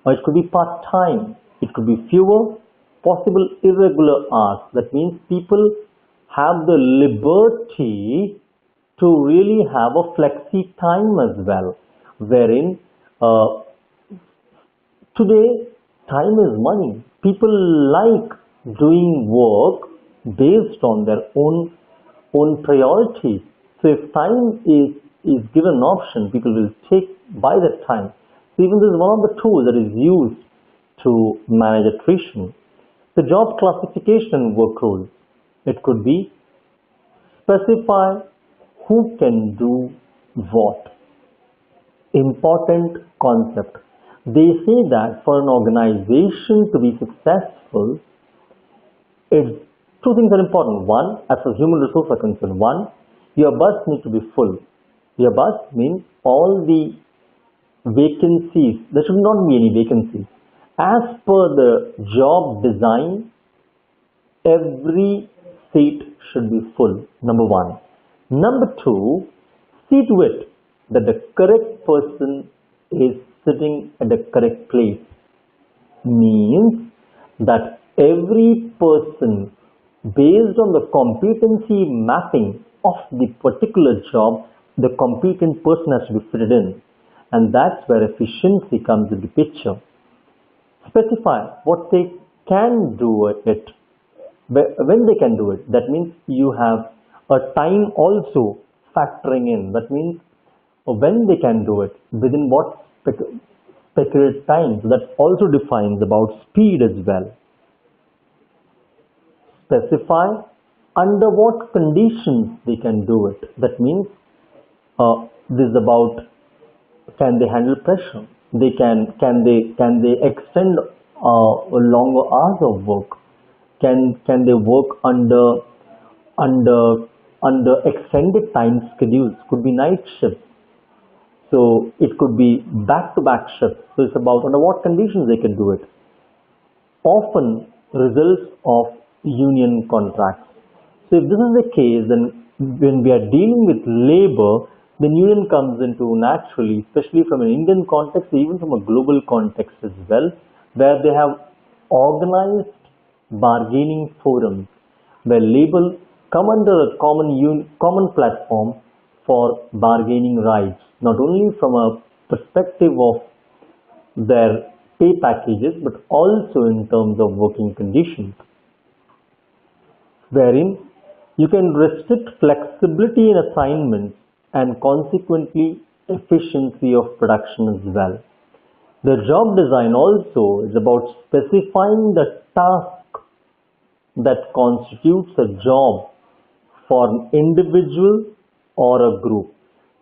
Or it could be part-time. It could be fewer, possible irregular hours. That means people have the liberty to really have a flexi time as well, wherein today time is money. People like doing work based on their own priorities. So if time is given an option, people will buy that time. So even this is one of the tools that is used to manage attrition. The job classification and work rules. It could be Specify who can do what. Important concept. They say that for an organization to be successful, two things are important. One, as far as human resources are concerned, one, your bus needs to be full. Your bus means all the vacancies. There should not be any vacancies. As per the job design, every seat should be full. Number one. Number two, see to it that the correct person is sitting at the correct place. Means that every person, based on the competency mapping of the particular job, the competent person has to be fitted in, and that's where efficiency comes into the picture. Specify what they can do it, when they can do it. That means you have a time also factoring in. That means when they can do it, within what specified time. So that also defines about speed as well. Specify under what conditions they can do it. That means this is about, can they handle pressure? Can they extend longer hours of work? Can they work under extended time schedules? Could be night shifts. So it could be back-to-back shifts. So it's about under what conditions they can do it. Often results of union contracts. So if this is the case, then when we are dealing with labor, then union comes into naturally, especially from an Indian context, even from a global context as well, where they have organized bargaining forums, where labor come under a common platform for bargaining rights, not only from a perspective of their pay packages, but also in terms of working conditions, wherein you can restrict flexibility in assignments and consequently efficiency of production as well. The job design also is about specifying the task that constitutes a job for an individual or a group.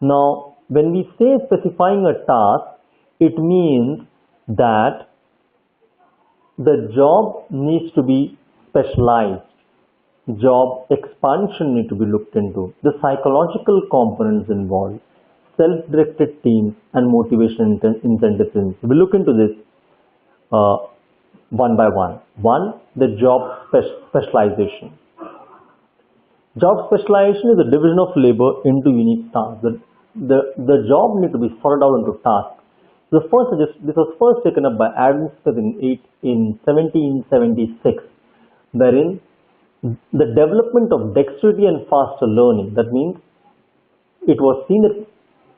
Now, when we say specifying a task, it means that the job needs to be specialized. Job expansion need to be looked into. The psychological components involved, self-directed teams and motivation incentives. We look into this one by one. One, the job specialization. Job specialization is a division of labor into unique tasks. The job need to be sorted out into tasks. This was first taken up by Adam Smith in 1776, wherein the development of dexterity and faster learning. That means it was seen that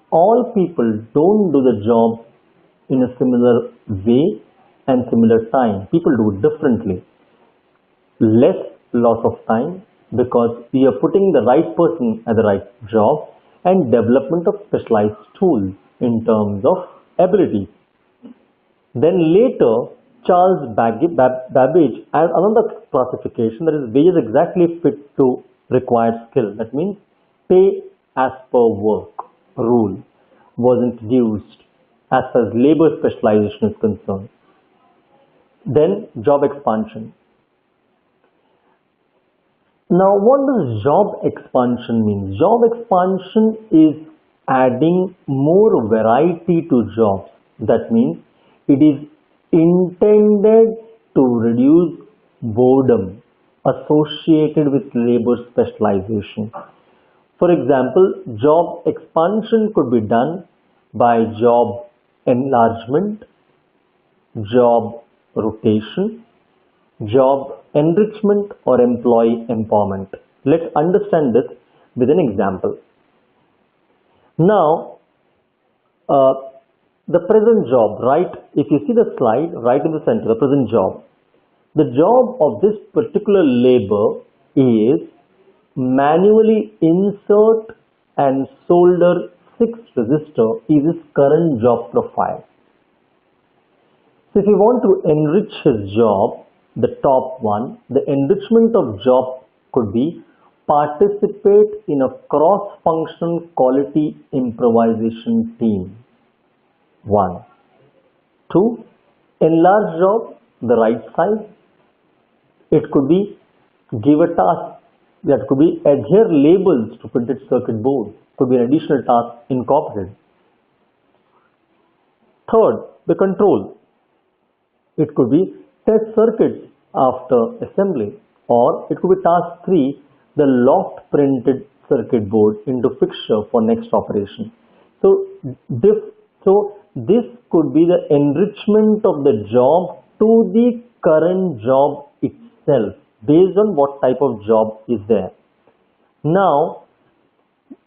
all people don't do the job in a similar way and similar time. People do it differently. Less loss of time because we are putting the right person at the right job, and development of specialized tools in terms of ability. Then later, Charles Babbage added another classification, that is wages exactly fit to required skill. That means pay as per work rule was introduced as far as labor specialization is concerned. Then job expansion. Now, what does job expansion mean? Job expansion is adding more variety to jobs. That means it is intended to reduce boredom associated with labor specialization. For example, job expansion could be done by job enlargement, job rotation, job enrichment, or employee empowerment. Let's understand this with an example. Now, the present job, right? If you see the slide right in the center, the present job. The job of this particular labor is manually insert and solder 6 resistor is his current job profile. So if you want to enrich his job, the top one, the enrichment of job could be participate in a cross-functional quality improvisation team. One. Two, enlarge job, the right size. It could be give a task, that could be adhere labels to printed circuit board, could be an additional task incorporated. Third, the control. It could be test circuits after assembly, or it could be task 3, the locked printed circuit board into fixture for next operation. So this could be the enrichment of the job to the current job itself based on what type of job is there. Now,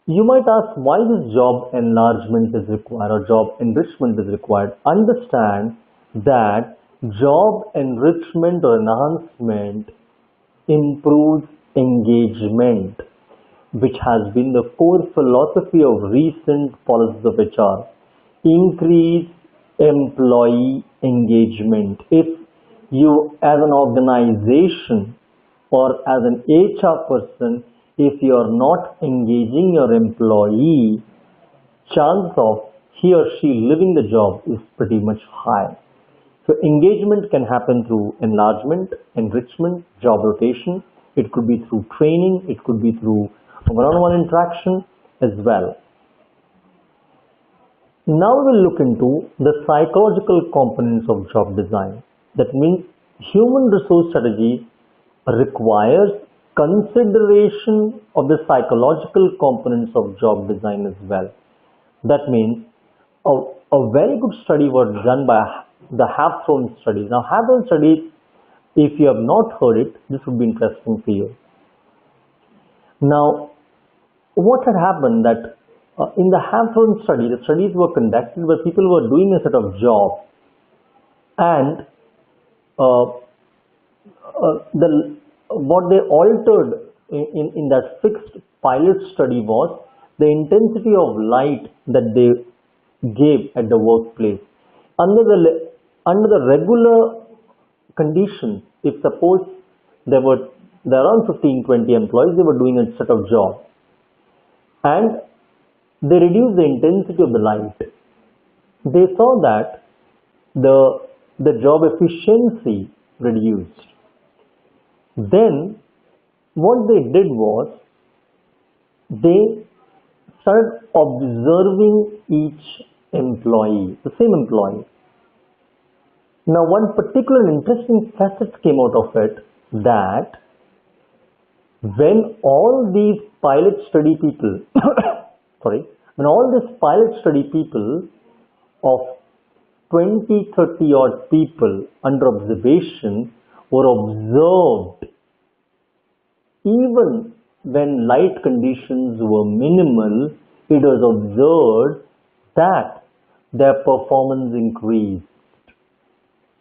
you might ask why this job enlargement is required or job enrichment is required. Understand that job enrichment or enhancement improves engagement, which has been the core philosophy of recent policies of HR. Increase employee engagement. If you as an organization or as an HR person, if you are not engaging your employee, chance of he or she leaving the job is pretty much high. So engagement can happen through enlargement, enrichment, job rotation. It could be through training. It could be through one-on-one interaction as well. Now we'll look into the psychological components of job design. That means human resource strategy requires consideration of the psychological components of job design as well. That means a very good study was done by the Hawthorne studies. Now Hawthorne studies, if you have not heard it, this would be interesting for you. Now, what had happened that in the Hawthorne study, the studies were conducted where people were doing a set of job, and what they altered in that fixed pilot study was the intensity of light that they gave at the workplace. Under the regular conditions, if suppose there are around 15-20 employees, they were doing a set of job, and they reduced the intensity of the light. They saw that the job efficiency reduced. Then what they did was they started observing each employee, the same employee. Now one particular interesting facet came out of it, that when all these pilot study people when all these pilot study people of 20, 30 odd people under observation were observed, even when light conditions were minimal, it was observed that their performance increased.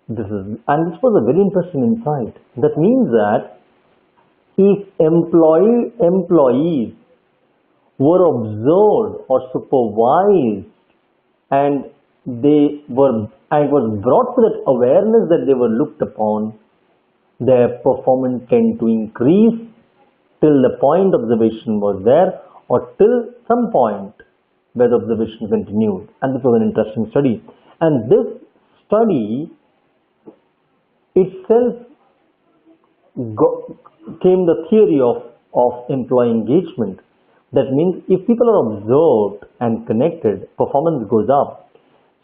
This was a very interesting insight. That means that if employees were observed or supervised, and it was brought to that awareness that they were looked upon, their performance tend to increase till the point observation was there, or till some point where the observation continued. And this was an interesting study. And this study itself came the theory of employee engagement. That means if people are observed and connected, performance goes up.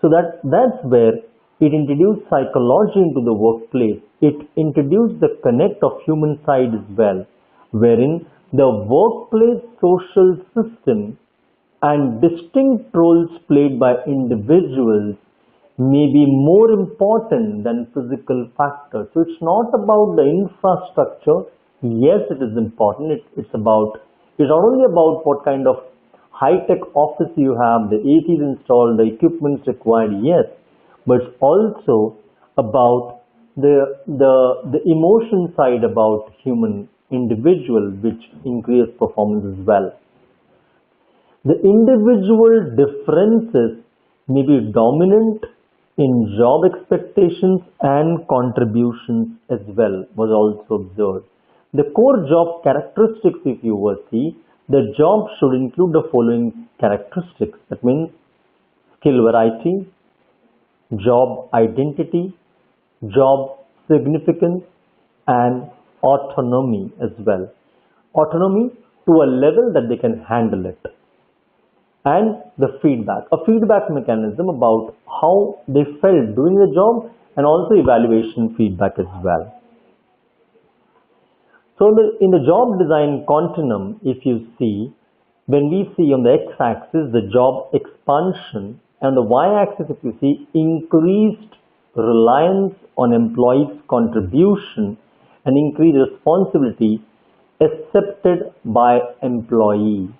So that's where it introduced psychology into the workplace. It introduced the connect of human side as well, wherein the workplace social system and distinct roles played by individuals may be more important than physical factors. So it's not about the infrastructure. Yes, it is important. It's not only about what kind of high-tech office you have, the ACs installed, the equipments required, yes, but it's also about the emotion side about human individual, which increases performance as well. The individual differences may be dominant in job expectations and contributions as well, was also observed. The core job characteristics, if you will see, the job should include the following characteristics. That means skill variety, job identity, job significance, and autonomy as well. Autonomy to a level that they can handle it. And the feedback, a feedback mechanism about how they felt doing the job, and also evaluation feedback as well. So in the job design continuum, if you see, when we see on the x-axis the job expansion, and the y-axis, if you see, increased reliance on employees' contribution and increased responsibility accepted by employees.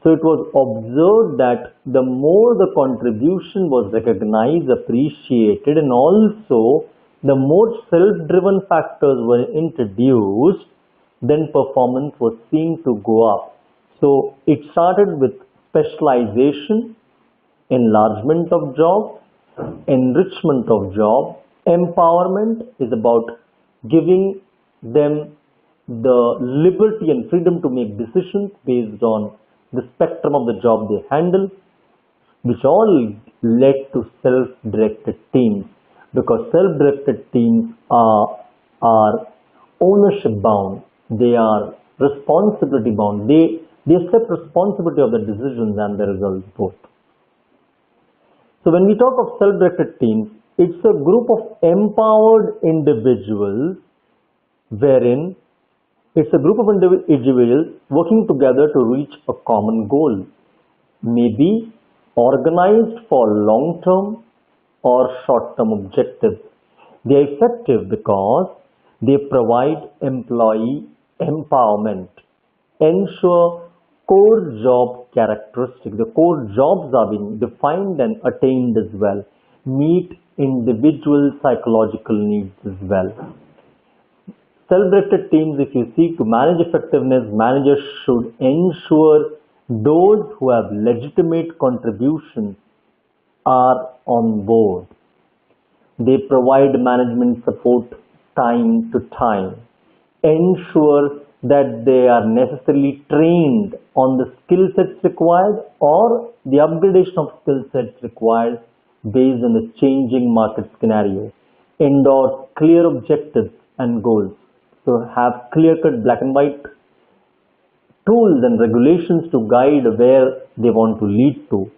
So it was observed that the more the contribution was recognized, appreciated, and also the more self-driven factors were introduced, then performance was seen to go up. So it started with specialization, enlargement of job, enrichment of job. Empowerment is about giving them the liberty and freedom to make decisions based on the spectrum of the job they handle, which all led to self-directed teams, because self-directed teams are ownership bound, they are responsibility bound, they accept responsibility of the decisions and the results both. So when we talk of self-directed teams, it's a group of empowered individuals wherein it's a group of individuals working together to reach a common goal, maybe organized for long-term or short-term objectives. They are effective because they provide employee empowerment, ensure core job characteristics. The core jobs are being defined and attained as well, meet individual psychological needs as well. Self-directed teams, if you seek to manage effectiveness, managers should ensure those who have legitimate contributions are on board. They provide management support time to time, ensure that they are necessarily trained on the skill sets required or the upgradation of skill sets required based on the changing market scenarios, endorse clear objectives and goals. So have clear-cut black and white tools and regulations to guide where they want to lead to.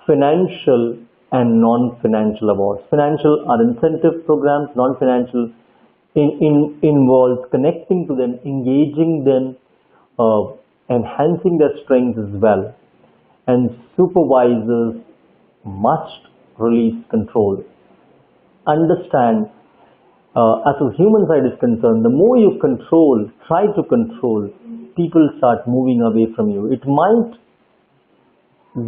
Financial and non-financial awards. Financial are incentive programs, non-financial involves connecting to them, engaging them, enhancing their strengths as well. And supervisors must release control. Understand, as the human side is concerned, the more you control, try to control, people start moving away from you. It might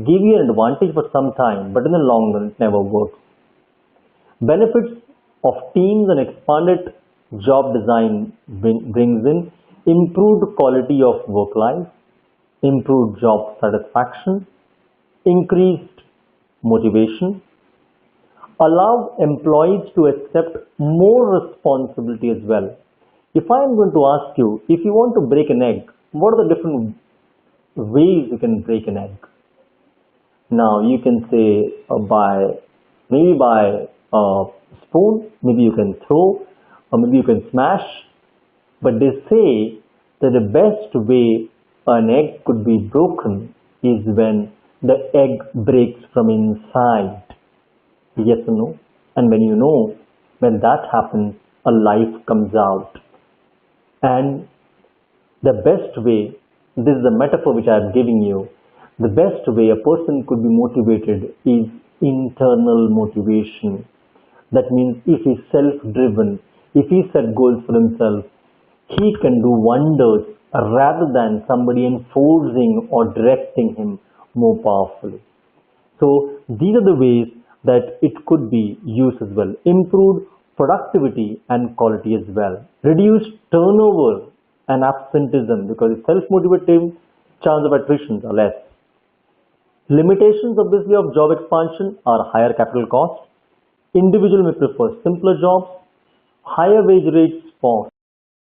give you an advantage for some time, but in the long run it never works. Benefits of teams and expanded job design brings in improved quality of work life, improved job satisfaction, increased motivation, allow employees to accept more responsibility as well. If I am going to ask you, if you want to break an egg, what are the different ways you can break an egg? Now you can say maybe by a spoon, maybe you can throw, or maybe you can smash. But they say that the best way an egg could be broken is when the egg breaks from inside. Yes or no? And when you know, when that happens, a life comes out. And the best way, this is the metaphor which I am giving you, the best way a person could be motivated is internal motivation. That means if he's self-driven, if he set goals for himself, he can do wonders rather than somebody enforcing or directing him more powerfully. So these are the ways that it could be used as well. Improved productivity and quality as well. Reduced turnover and absenteeism, because if self-motivated, chance of attrition are less. Limitations obviously of job expansion are higher capital cost. Individual may prefer simpler jobs, higher wage rates for